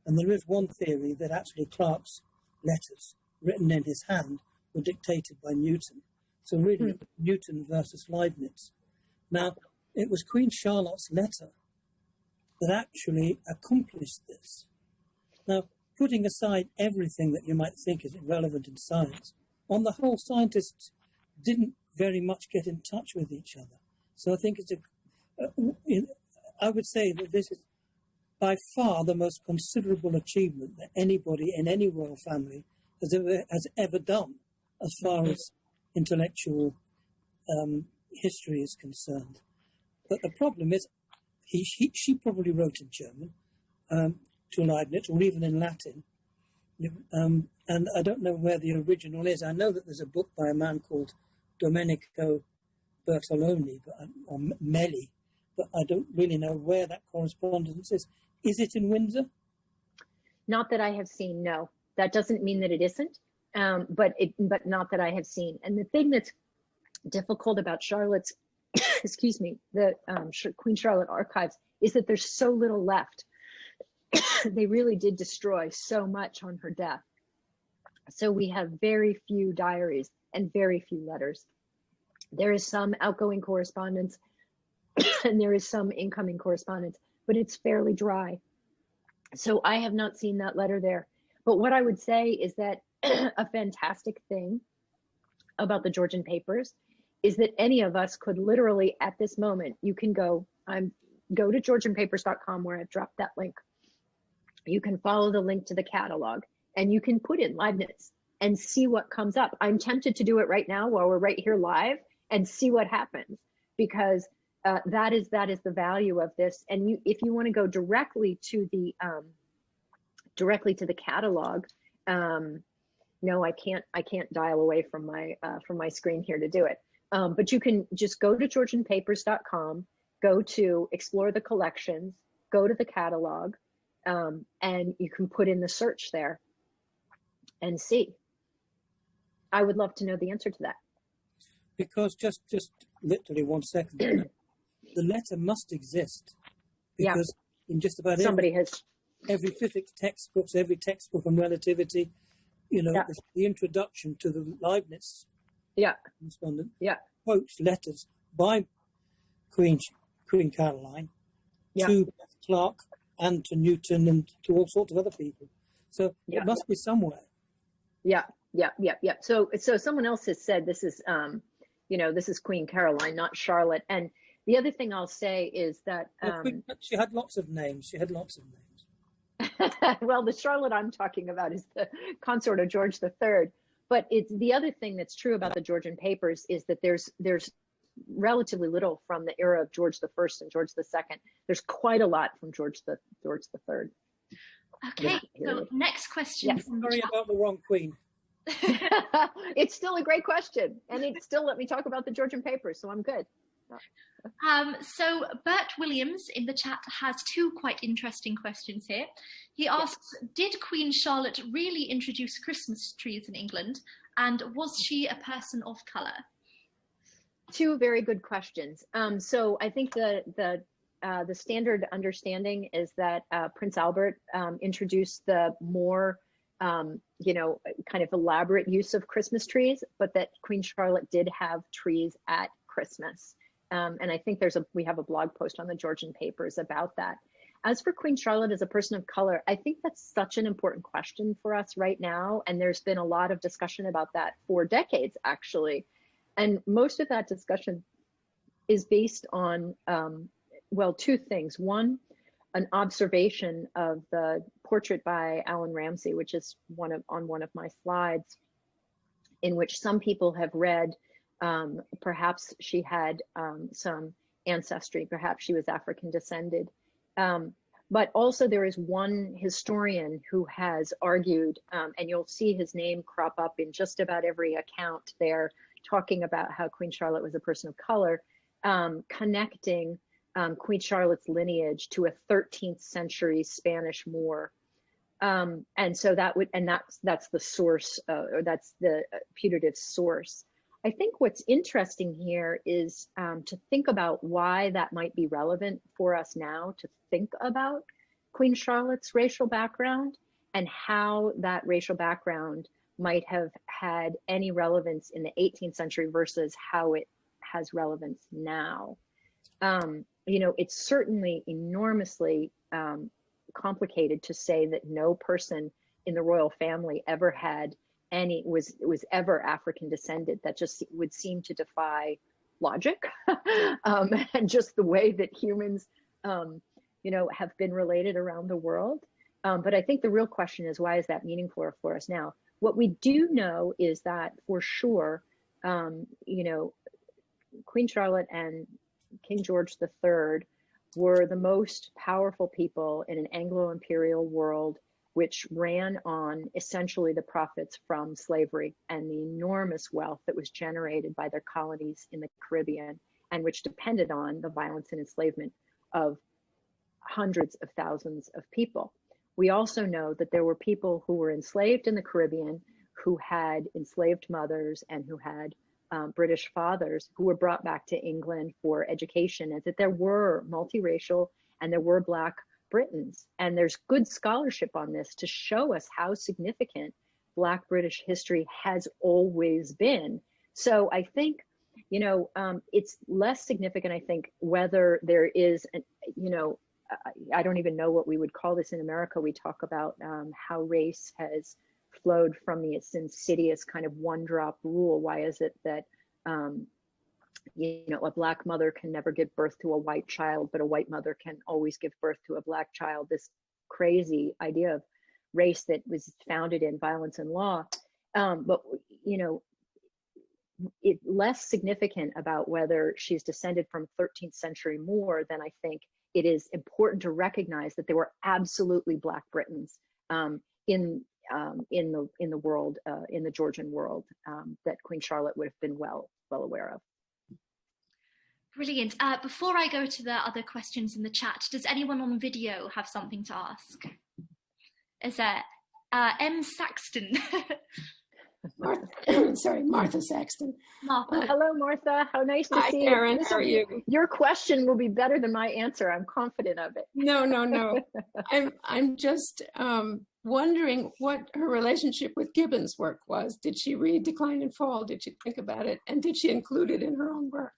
and there is one theory that actually Clarke's letters, written in his hand, were dictated by Newton. So really, it was Newton versus Leibniz. Now, it was Queen Charlotte's letter that actually accomplished this. Now, putting aside everything that you might think is irrelevant in science, on the whole, scientists didn't very much get in touch with each other. So I think it's I would say that this is by far the most considerable achievement that anybody in any royal family has ever done, as far as intellectual history is concerned. But the problem is, she probably wrote in German to Leibniz, or even in Latin. And I don't know where the original is. I know that there's a book by a man called Domenico Bertoloni, or Melli, but I don't really know where that correspondence is. Is it in Windsor? Not that I have seen, no. That doesn't mean that it isn't, but not that I have seen. And the thing that's difficult about Charlotte's, excuse me, the Queen Charlotte archives is that there's so little left. They really did destroy so much on her death. So we have very few diaries and very few letters. There is some outgoing correspondence and there is some incoming correspondence, but it's fairly dry. So I have not seen that letter there. But what I would say is that a fantastic thing about the Georgian Papers is that any of us could literally, at this moment, you can go to georgianpapers.com, where I've dropped that link. You can follow the link to the catalog and you can put in Leibniz and see what comes up. I'm tempted to do it right now while we're right here live and see what happens, because that is the value of this. And if you want to go directly to the catalog, no, I can't dial away from my screen here to do it. But you can just go to georgianpapers.com, go to explore the collections, go to the catalog, and you can put in the search there and see. I would love to know the answer to that. Because just literally 1 second, the letter must exist, because in just about every physics textbooks, every textbook on relativity, the introduction to the Leibniz correspondent quotes letters by Queen Caroline to Clarke and to Newton and to all sorts of other people. So it must be somewhere. Yeah. So someone else has said this is, this is Queen Caroline, not Charlotte. And the other thing I'll say is that she had lots of names. Well, the Charlotte I'm talking about is the consort of George III. But it's the other thing that's true about the Georgian Papers is that there's relatively little from the era of George I and George II. There's quite a lot from George III. Okay, so next question. Yes. Sorry about the wrong queen. It's still a great question, and it still let me talk about the Georgian Papers, so I'm good. So Bert Williams in the chat has two quite interesting questions here. He asks, did Queen Charlotte really introduce Christmas trees in England, and was she a person of colour? Two very good questions. So I think the standard understanding is that Prince Albert introduced the more kind of elaborate use of Christmas trees, but that Queen Charlotte did have trees at Christmas. And I think we have a blog post on the Georgian Papers about that. As for Queen Charlotte as a person of color, I think that's such an important question for us right now. And there's been a lot of discussion about that for decades, actually. And most of that discussion is based on, two things. One, an observation of the portrait by Alan Ramsey, which is on one of my slides, in which some people have read, perhaps she had some ancestry, perhaps she was African descended. But also there is one historian who has argued, and you'll see his name crop up in just about every account there, talking about how Queen Charlotte was a person of color, connecting Queen Charlotte's lineage to a 13th century Spanish Moor. And so that's the source, or that's the putative source. I think what's interesting here is to think about why that might be relevant for us now to think about Queen Charlotte's racial background and how that racial background might have had any relevance in the 18th century versus how it has relevance now. It's certainly enormously complicated to say that no person in the royal family ever had was ever African descended. That just would seem to defy logic, and just the way that humans, have been related around the world. But I think the real question is, why is that meaningful for us now? What we do know is that for sure, Queen Charlotte and King George III were the most powerful people in an Anglo-imperial world, which ran on essentially the profits from slavery and the enormous wealth that was generated by their colonies in the Caribbean, and which depended on the violence and enslavement of hundreds of thousands of people. We also know that there were people who were enslaved in the Caribbean who had enslaved mothers and who had British fathers who were brought back to England for education, and that there were multiracial and there were Black Britons. And there's good scholarship on this to show us how significant Black British history has always been. So I think, it's less significant, I think, whether there is, I don't even know what we would call this in America. We talk about how race has flowed from this insidious kind of one-drop rule. Why is it that a Black mother can never give birth to a white child, but a white mother can always give birth to a Black child? This crazy idea of race that was founded in violence and law. But it's less significant about whether she's descended from 13th century Moor than I think it is important to recognize that there were absolutely Black Britons in the world, in the Georgian world, that Queen Charlotte would have been well aware of. Brilliant. Before I go to the other questions in the chat, does anyone on video have something to ask? Is there M. Saxton? Martha Saxton. Martha. Hello, Martha. How nice to see you. Hi, Karen. How are you? Your question will be better than my answer. I'm confident of it. No. I'm just wondering what her relationship with Gibbon's work was. Did she read Decline and Fall? Did she think about it? And did she include it in her own work?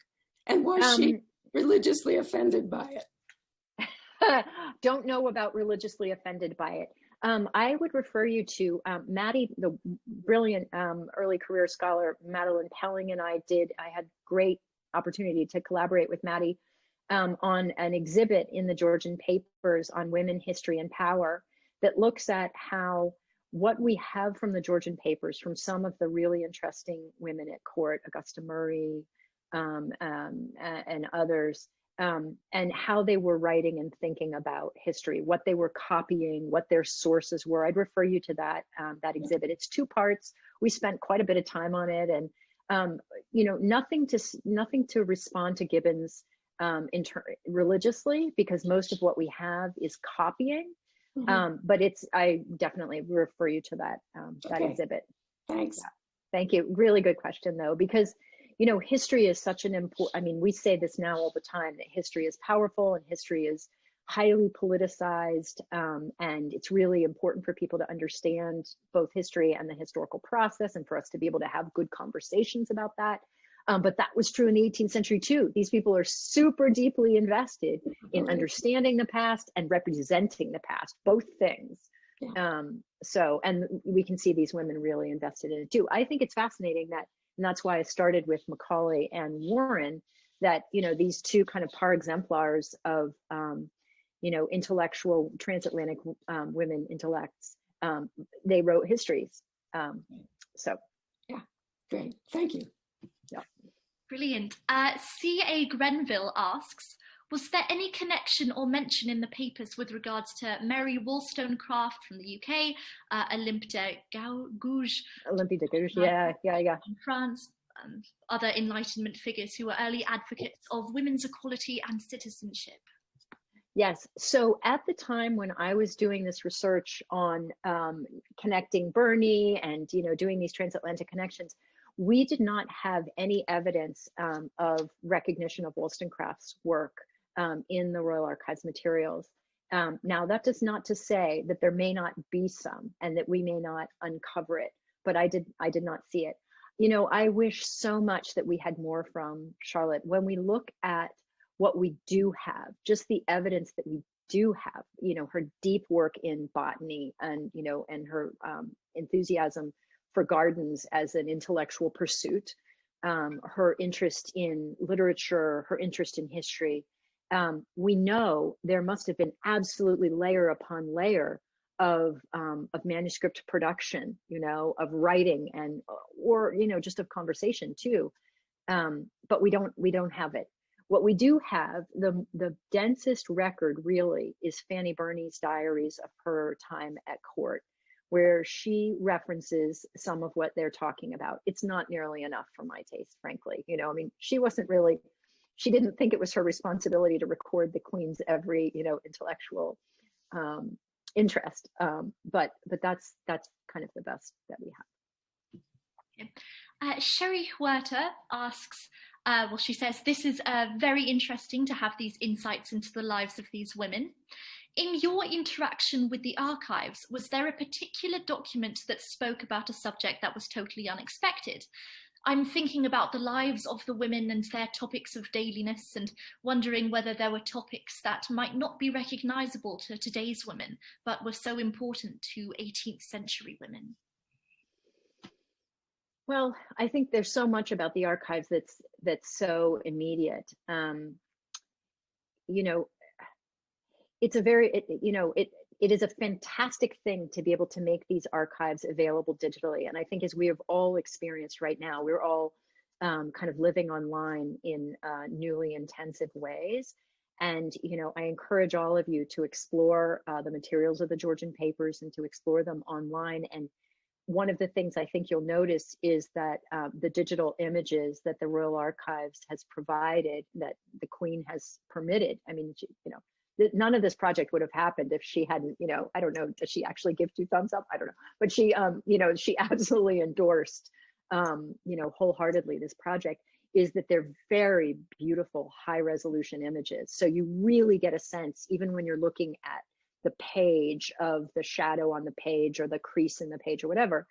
And was she religiously offended by it? Don't know about religiously offended by it. I would refer you to Maddie, the brilliant early career scholar, Madeline Pelling, and I had great opportunity to collaborate with Maddie on an exhibit in the Georgian Papers on women, history, and power that looks at how what we have from the Georgian Papers, from some of the really interesting women at court, Augusta Murray and others, and how they were writing and thinking about history, what they were copying, what their sources were. I'd refer you to that exhibit. It's 2 parts. We spent quite a bit of time on it, and nothing to respond to Gibbon's religiously, because most of what we have is copying. But I definitely refer you to that exhibit. Thanks. Yeah. Thank you. Really good question, though, because history is such an important, we say this now all the time, that history is powerful and history is highly politicized. And it's really important for people to understand both history and the historical process, and for us to be able to have good conversations about that. But that was true in the 18th century too. These people are super deeply invested in understanding the past and representing the past, both things. Yeah. And we can see these women really invested in it too. I think it's fascinating that, and that's why I started with Macaulay and Warren, that, these 2 kind of par exemplars of, intellectual transatlantic women intellects. They wrote histories. So. Yeah, great. Thank you. Yeah. Brilliant. C.A. Grenville asks, was there any connection or mention in the papers with regards to Mary Wollstonecraft from the UK, Olympe de Gouges, yeah. in France, and other Enlightenment figures who were early advocates of women's equality and citizenship? Yes. So at the time when I was doing this research on connecting Burney and doing these transatlantic connections, we did not have any evidence of recognition of Wollstonecraft's work in the Royal Archives materials. Now, that does not to say that there may not be some and that we may not uncover it, but I did not see it. I wish so much that we had more from Charlotte. When we look at what we do have, just the evidence that we do have, her deep work in botany and, and her enthusiasm for gardens as an intellectual pursuit, her interest in literature, her interest in history. We know there must have been absolutely layer upon layer of manuscript production, of writing and, or, just of conversation too. But we don't have it. What we do have, the densest record really is Fannie Burney's diaries of her time at court, where she references some of what they're talking about. It's not nearly enough for my taste, frankly. She didn't think it was her responsibility to record the Queen's every, intellectual interest. But that's kind of the best that we have. Okay. Sherry Huerta asks, she says, this is very interesting to have these insights into the lives of these women. In your interaction with the archives, was there a particular document that spoke about a subject that was totally unexpected? I'm thinking about the lives of the women and their topics of dailiness and wondering whether there were topics that might not be recognizable to today's women, but were so important to 18th century women. Well, I think there's so much about the archives that's so immediate. It's a very, it is a fantastic thing to be able to make these archives available digitally. And I think as we have all experienced right now, we're all kind of living online in newly intensive ways. And, I encourage all of you to explore the materials of the Georgian Papers and to explore them online. And one of the things I think you'll notice is that the digital images that the Royal Archives has provided, that the Queen has permitted, I mean, none of this project would have happened if she hadn't, I don't know, does she actually give 2 thumbs up? I don't know. But she, she absolutely endorsed, wholeheartedly this project, is that they're very beautiful, high resolution images. So you really get a sense, even when you're looking at the page, of the shadow on the page or the crease in the page or whatever.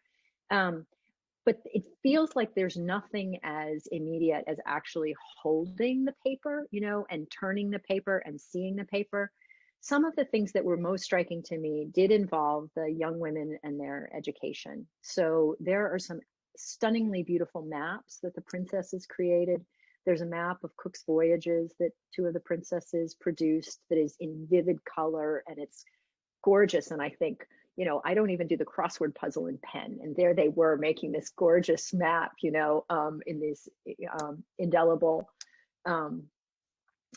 But it feels like there's nothing as immediate as actually holding the paper, and turning the paper and seeing the paper. Some of the things that were most striking to me did involve the young women and their education. So there are some stunningly beautiful maps that the princesses created. There's a map of Cook's voyages that 2 of the princesses produced that is in vivid color, and it's gorgeous. And I think, I don't even do the crossword puzzle in pen, and there they were making this gorgeous map, in this indelible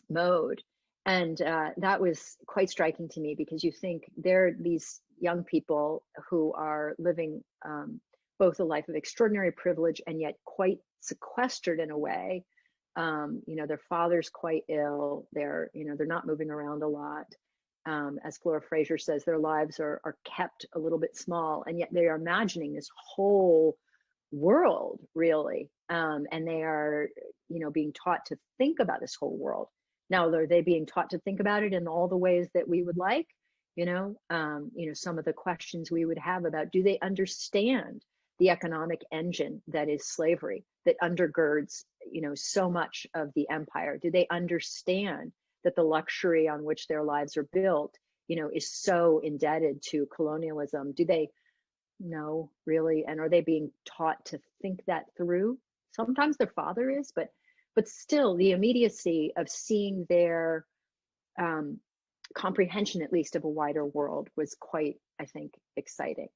mode. And that was quite striking to me, because you think they're these young people who are living both a life of extraordinary privilege and yet quite sequestered in a way. Their father's quite ill. They're not moving around a lot. As Flora Fraser says, their lives are kept a little bit small, and yet they are imagining this whole world, really. And they are, being taught to think about this whole world. Now, are they being taught to think about it in all the ways that we would like? Some of the questions we would have about, do they understand the economic engine that is slavery, that undergirds, so much of the empire? Do they understand that the luxury on which their lives are built, is so indebted to colonialism? Do they know, really? And are they being taught to think that through? Sometimes their father is, but still the immediacy of seeing their comprehension, at least, of a wider world was quite, I think, exciting.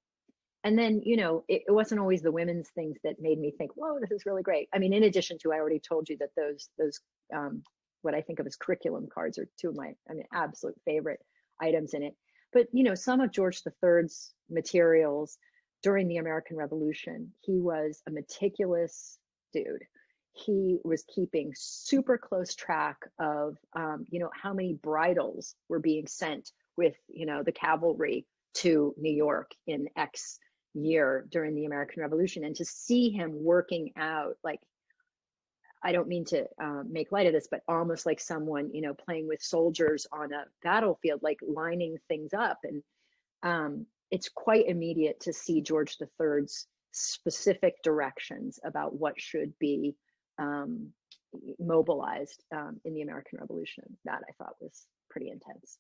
And then, you know, it wasn't always the women's things that made me think, whoa, this is really great. I mean, in addition to, I already told you that those what I think of as curriculum cards are two of my, I mean, absolute favorite items in it. But, you know, some of George III's materials during the American Revolution, he was a meticulous dude. He was keeping super close track of, you know, how many bridles were being sent with, you know, the cavalry to New York in X year during the American Revolution. And to see him working out, like, I don't mean to make light of this, but almost like someone, you know, playing with soldiers on a battlefield, like lining things up. And it's quite immediate to see George III's specific directions about what should be mobilized in the American Revolution. That I thought was pretty intense.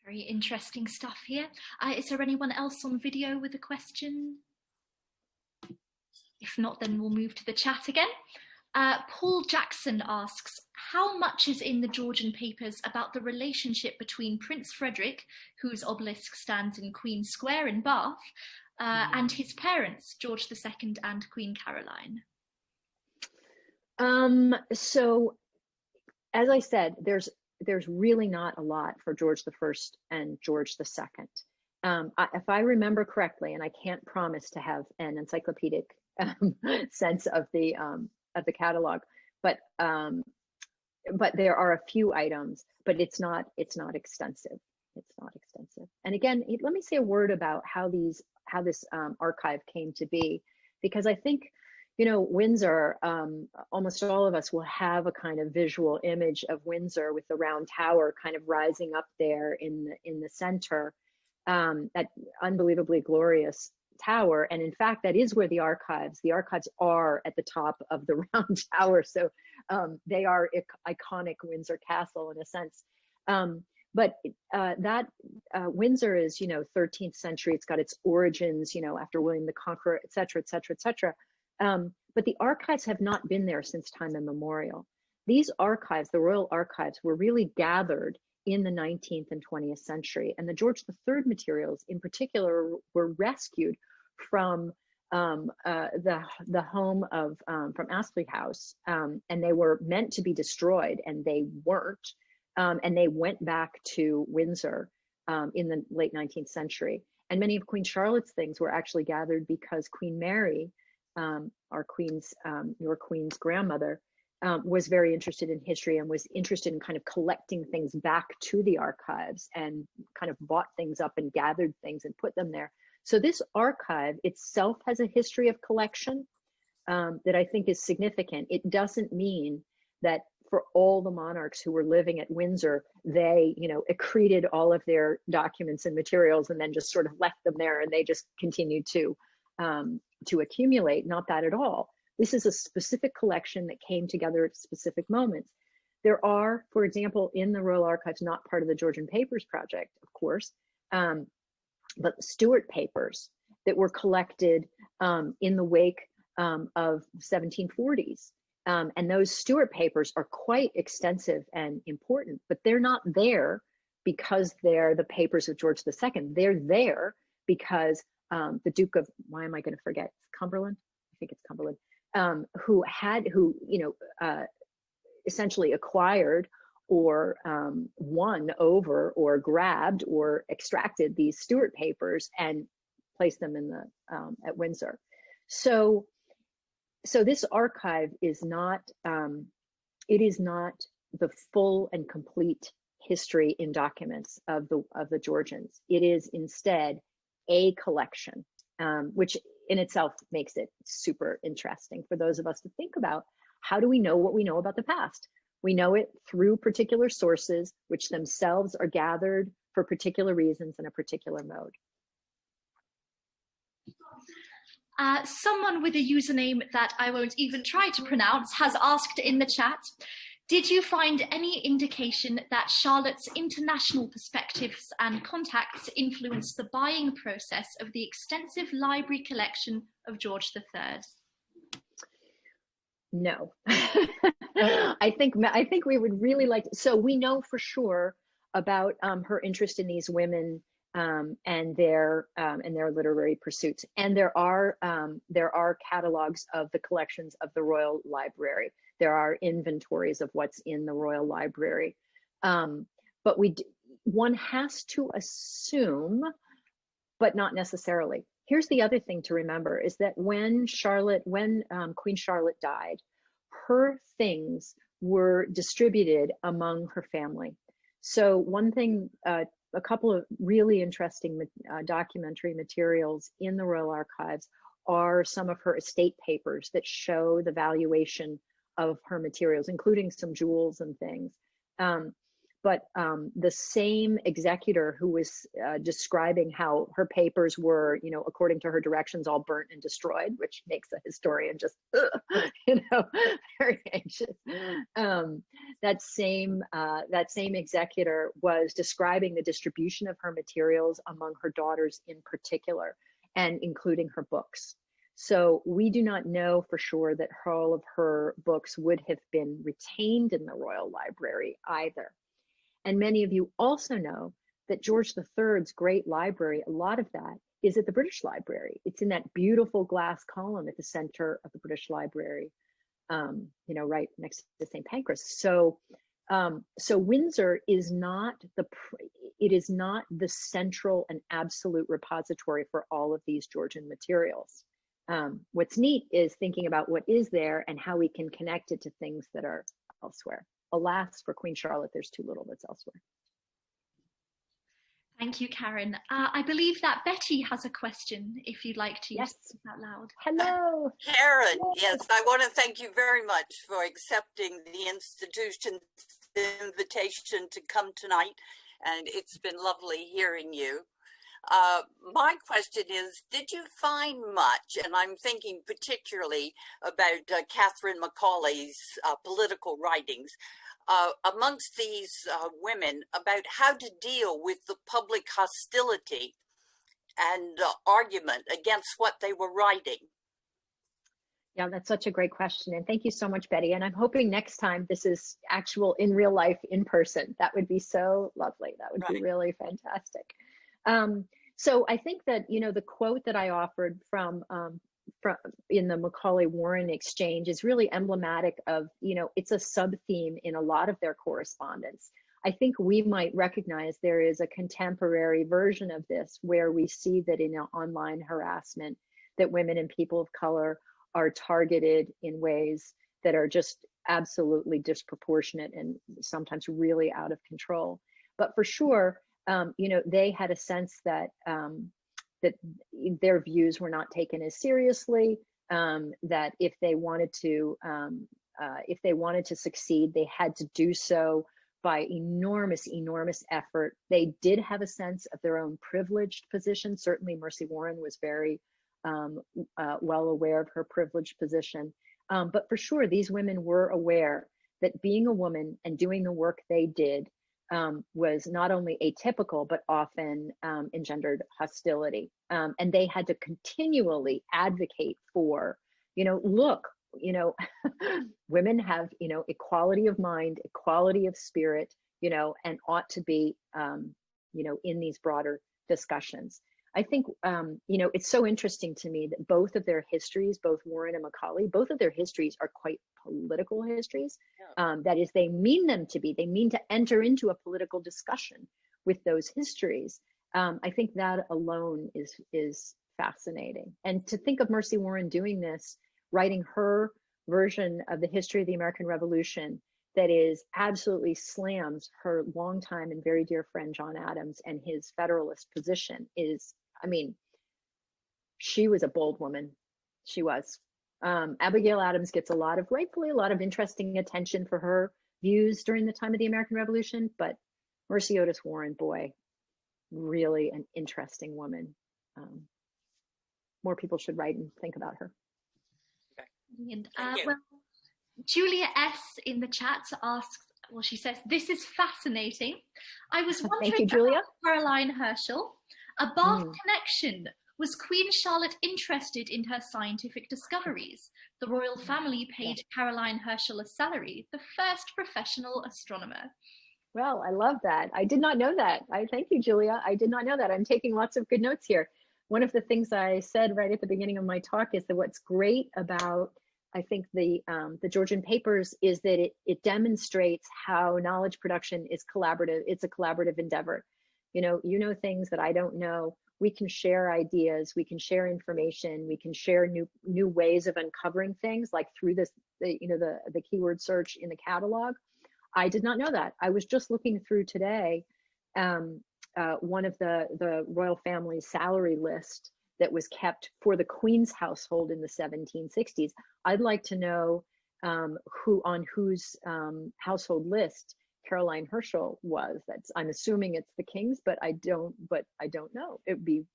Very interesting stuff here. Is there anyone else on video with a question? If not, then we'll move to the chat again. Paul Jackson asks, how much is in the Georgian Papers about the relationship between Prince Frederick, whose obelisk stands in Queen Square in Bath, and his parents, George II and Queen Caroline? So, as I said, there's really not a lot for George I and George II. If I remember correctly, and I can't promise to have an encyclopedic sense of the catalog, but there are a few items, but it's not extensive. It's not extensive. And again, let me say a word about how this archive came to be, because I think, you know, Windsor, almost all of us will have a kind of visual image of Windsor with the round tower kind of rising up there in the center, that unbelievably glorious tower. And in fact, that is where the archives are at the top of the round tower. So they are iconic Windsor Castle in a sense. But Windsor is, you know, 13th century. It's got its origins, you know, after William the Conqueror, et cetera, et cetera, et cetera. But the archives have not been there since time immemorial. These archives, the royal archives, were really gathered in the 19th and 20th century. And the George III materials in particular were rescued from the home of, from Astley House. And they were meant to be destroyed, and they weren't. And they went back to Windsor in the late 19th century. And many of Queen Charlotte's things were actually gathered because Queen Mary, our Queen's, your Queen's grandmother, was very interested in history and was interested in kind of collecting things back to the archives, and kind of bought things up and gathered things and put them there. So this archive itself has a history of collection that I think is significant. It doesn't mean that for all the monarchs who were living at Windsor, they, you know, accreted all of their documents and materials and then just sort of left them there and they just continued to accumulate. Not that at all. This is a specific collection that came together at specific moments. There are, for example, in the Royal Archives, not part of the Georgian Papers project, of course, but Stuart papers that were collected in the wake of 1740s. And those Stuart papers are quite extensive and important, but they're not there because they're the papers of George II. They're there because the Duke of, why am I going to forget? Cumberland? I think it's Cumberland. Who you know, essentially acquired or won over or grabbed or extracted these Stuart papers and placed them in the at Windsor. So this archive is not it is not the full and complete history in documents of the Georgians. It is instead a collection, which in itself makes it super interesting for those of us to think about, how do we know what we know about the past? We know it through particular sources, which themselves are gathered for particular reasons in a particular mode. Someone with a username that I won't even try to pronounce has asked in the chat, did you find any indication that Charlotte's international perspectives and contacts influenced the buying process of the extensive library collection of George III? No. I think we would really like to, so we know for sure about her interest in these women and their literary pursuits. And there are catalogs of the collections of the Royal Library. There are inventories of what's in the Royal Library. But one has to assume, but not necessarily. Here's the other thing to remember is that when Queen Charlotte died, her things were distributed among her family. So one thing, a couple of really interesting documentary materials in the Royal Archives are some of her estate papers that show the valuation of her materials, including some jewels and things. But the same executor who was describing how her papers were, according to her directions, all burnt and destroyed, which makes a historian just, very anxious. That same executor was describing the distribution of her materials among her daughters in particular, and including her books. So we do not know for sure that all of her books would have been retained in the Royal Library either. And many of you also know that George III's great library, a lot of that is at the British Library. It's in that beautiful glass column at the center of the British Library, right next to St. Pancras. So Windsor is not the central and absolute repository for all of these Georgian materials. What's neat is thinking about what is there and how we can connect it to things that are elsewhere. Alas, for Queen Charlotte, there's too little that's elsewhere. Thank you, Karin. I believe that Betty has a question, if you'd like to use it out loud. Hello. Karin, yes, I want to thank you very much for accepting the institution's invitation to come tonight, and it's been lovely hearing you. My question is, did you find much, and I'm thinking particularly about Catherine Macaulay's political writings, amongst these women about how to deal with the public hostility and argument against what they were writing? Yeah, that's such a great question. And thank you so much, Betty. And I'm hoping next time this is actual in real life, in person. That would be so lovely. That would be really fantastic. So I think that, the quote that I offered from in the Macaulay-Warren exchange is really emblematic of, it's a sub-theme in a lot of their correspondence. I think we might recognize there is a contemporary version of this where we see that in online harassment, that women and people of color are targeted in ways that are just absolutely disproportionate and sometimes really out of control. But for sure, they had a sense that that their views were not taken as seriously. That if they wanted to succeed, they had to do so by enormous effort. They did have a sense of their own privileged position. Certainly, Mercy Warren was very well aware of her privileged position. But for sure, these women were aware that being a woman and doing the work they did was not only atypical, but often engendered hostility. And they had to continually advocate for, women have, equality of mind, equality of spirit, and ought to be, in these broader discussions. I think, it's so interesting to me that both of their histories, both Warren and Macaulay, both of their histories are quite political histories. That is, they mean them to be. They mean to enter into a political discussion with those histories. I think that alone is fascinating. And to think of Mercy Warren doing this, writing her version of the history of the American Revolution that is absolutely slams her longtime and very dear friend John Adams and his Federalist position is, she was a bold woman. She was. Abigail Adams gets rightfully a lot of interesting attention for her views during the time of the American Revolution, but Mercy Otis Warren, boy, really an interesting woman. More people should write and think about her. Well, Julia S. in the chat asks, she says, this is fascinating. I was wondering Thank you, Julia. about Caroline Herschel, a Bath connection. Was Queen Charlotte interested in her scientific discoveries? The royal family paid Caroline Herschel a salary, the first professional astronomer. Well, I love that. I did not know that. I thank you, Julia. I did not know that. I'm taking lots of good notes here. One of the things I said right at the beginning of my talk is that what's great about, I think, the Georgian Papers is that it demonstrates how knowledge production is collaborative. It's a collaborative endeavor. You know things that I don't know. We can share ideas. We can share information. We can share new ways of uncovering things, like through the keyword search in the catalog. I did not know that. I was just looking through today one of the royal family's salary list that was kept for the Queen's household in the 1760s. I'd like to know whose household list Caroline Herschel was. I'm assuming it's the King's, but I don't know. It would be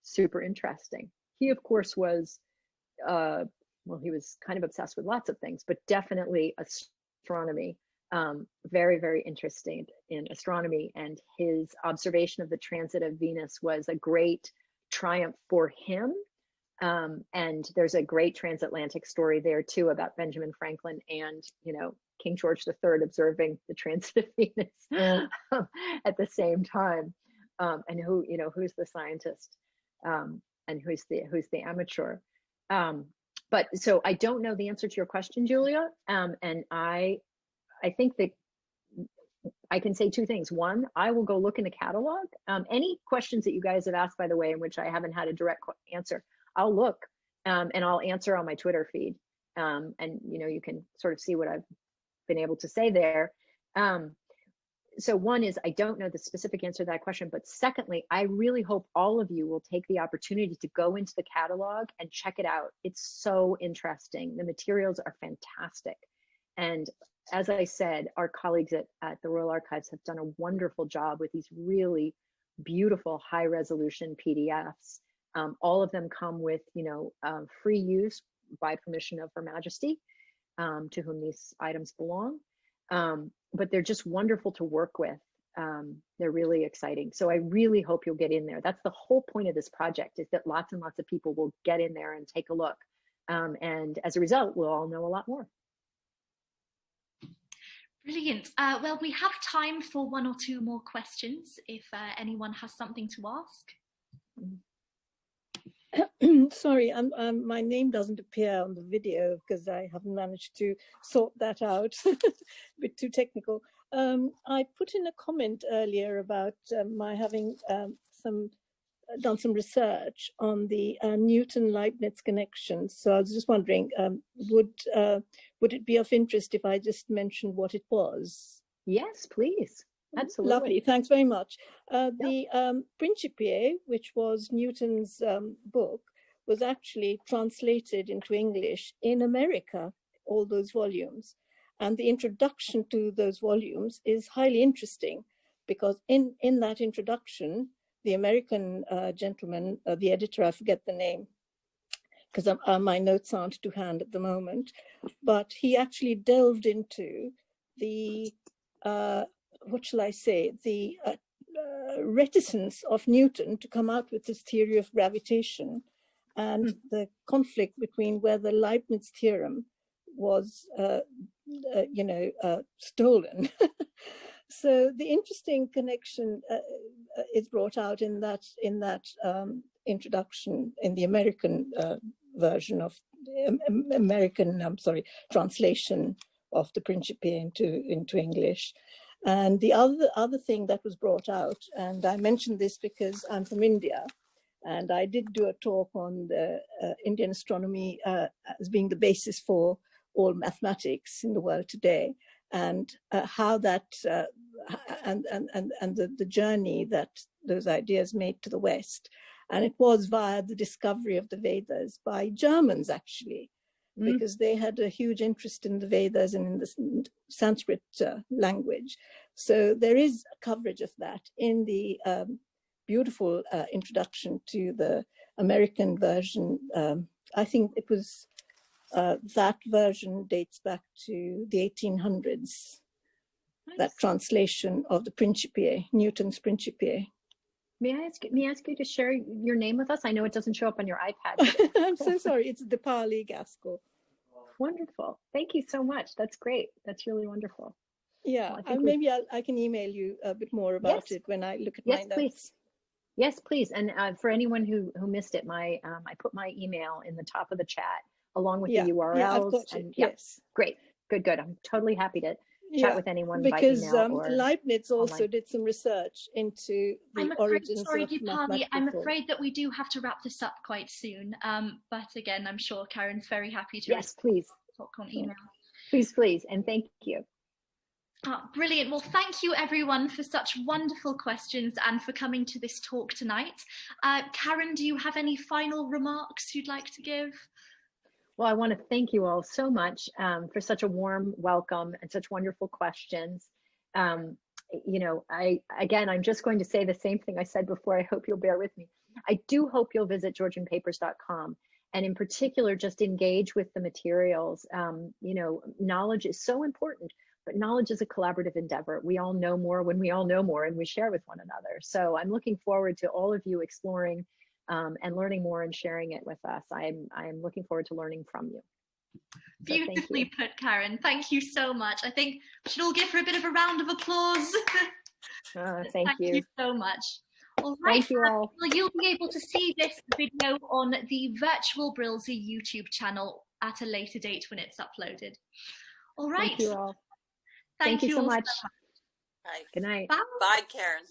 super interesting. He, of course, was he was kind of obsessed with lots of things, but definitely astronomy. Very, very interested in astronomy, and his observation of the transit of Venus was a great triumph for him. And there's a great transatlantic story there too about Benjamin Franklin and King George III observing the transit of Venus at the same time, and who's the scientist and who's the amateur. But so I don't know the answer to your question, Julia, and I think that I can say two things. One, I will go look in the catalog. Any questions that you guys have asked, by the way, in which I haven't had a direct answer, I'll look and I'll answer on my Twitter feed. And you can sort of see what I've been able to say there. So one is, I don't know the specific answer to that question, but secondly, I really hope all of you will take the opportunity to go into the catalog and check it out. It's so interesting. The materials are fantastic. And as I said, our colleagues at the Royal Archives have done a wonderful job with these really beautiful high resolution PDFs. All of them come with, free use by permission of Her Majesty, to whom these items belong. But they're just wonderful to work with. They're really exciting. So I really hope you'll get in there. That's the whole point of this project, is that lots and lots of people will get in there and take a look. And as a result, we'll all know a lot more. Brilliant. Well, we have time for one or two more questions if anyone has something to ask. Sorry, my name doesn't appear on the video because I haven't managed to sort that out. A bit too technical. I put in a comment earlier about my having done some research on the Newton-Leibniz connection. So I was just wondering, would it be of interest if I just mentioned what it was? Yes, please. Absolutely. Lovely. Thanks very much. The Principia, which was Newton's book, was actually translated into English in America, all those volumes. And the introduction to those volumes is highly interesting because in that introduction, the American gentleman, the editor, I forget the name, because my notes aren't to hand at the moment, but he actually delved into the, the reticence of Newton to come out with this theory of gravitation and the conflict between whether Leibniz theorem was, stolen. So the interesting connection is brought out in that introduction in the American version of translation of the Principia into English. And the other thing that was brought out, and I mentioned this because I'm from India, and I did do a talk on the Indian astronomy as being the basis for all mathematics in the world today, and how that and the journey that those ideas made to the West. And it was via the discovery of the Vedas by Germans, actually, because they had a huge interest in the Vedas and in the Sanskrit language. So there is a coverage of that in the beautiful introduction to the American version. I think it was that version dates back to the 1800s. Nice. That translation of the Principia, Newton's Principia. May I ask you to share your name with us? I know it doesn't show up on your iPad. I'm so sorry. It's Dipali Gasco. Wonderful. Thank you so much. That's great. That's really wonderful. Yeah, well, maybe I can email you a bit more about it when I look at my notes. Please. Yes, please. And for anyone who missed it, I put my email in the top of the chat along with the URLs. Yeah, I've got it. Yes. Great. Good. I'm totally happy to chat with anyone because by email or Leibniz also online. did some research into the origins of mathematical I'm afraid that we do have to wrap this up quite soon. But again, I'm sure Karin's very happy to please talk on email. Please, and thank you. Brilliant. Well, thank you everyone for such wonderful questions and for coming to this talk tonight. Karin, do you have any final remarks you'd like to give? Well, I want to thank you all so much for such a warm welcome and such wonderful questions. I'm just going to say the same thing I said before. I hope you'll bear with me. I do hope you'll visit georgianpapers.com and in particular, just engage with the materials. Knowledge is so important, but knowledge is a collaborative endeavor. We all know more when we all know more and we share with one another. So I'm looking forward to all of you exploring and learning more and sharing it with us. I'm looking forward to learning from you. Beautifully put, Karin. Thank you so much. I think we should all give her a bit of a round of applause. Thank you so much. All right, thank you all. Well, you'll be able to see this video on the Virtual Brilsy YouTube channel at a later date when it's uploaded. All right. Thank you all. Thank you so all much. Bye. Good night. Bye. Bye, Karin.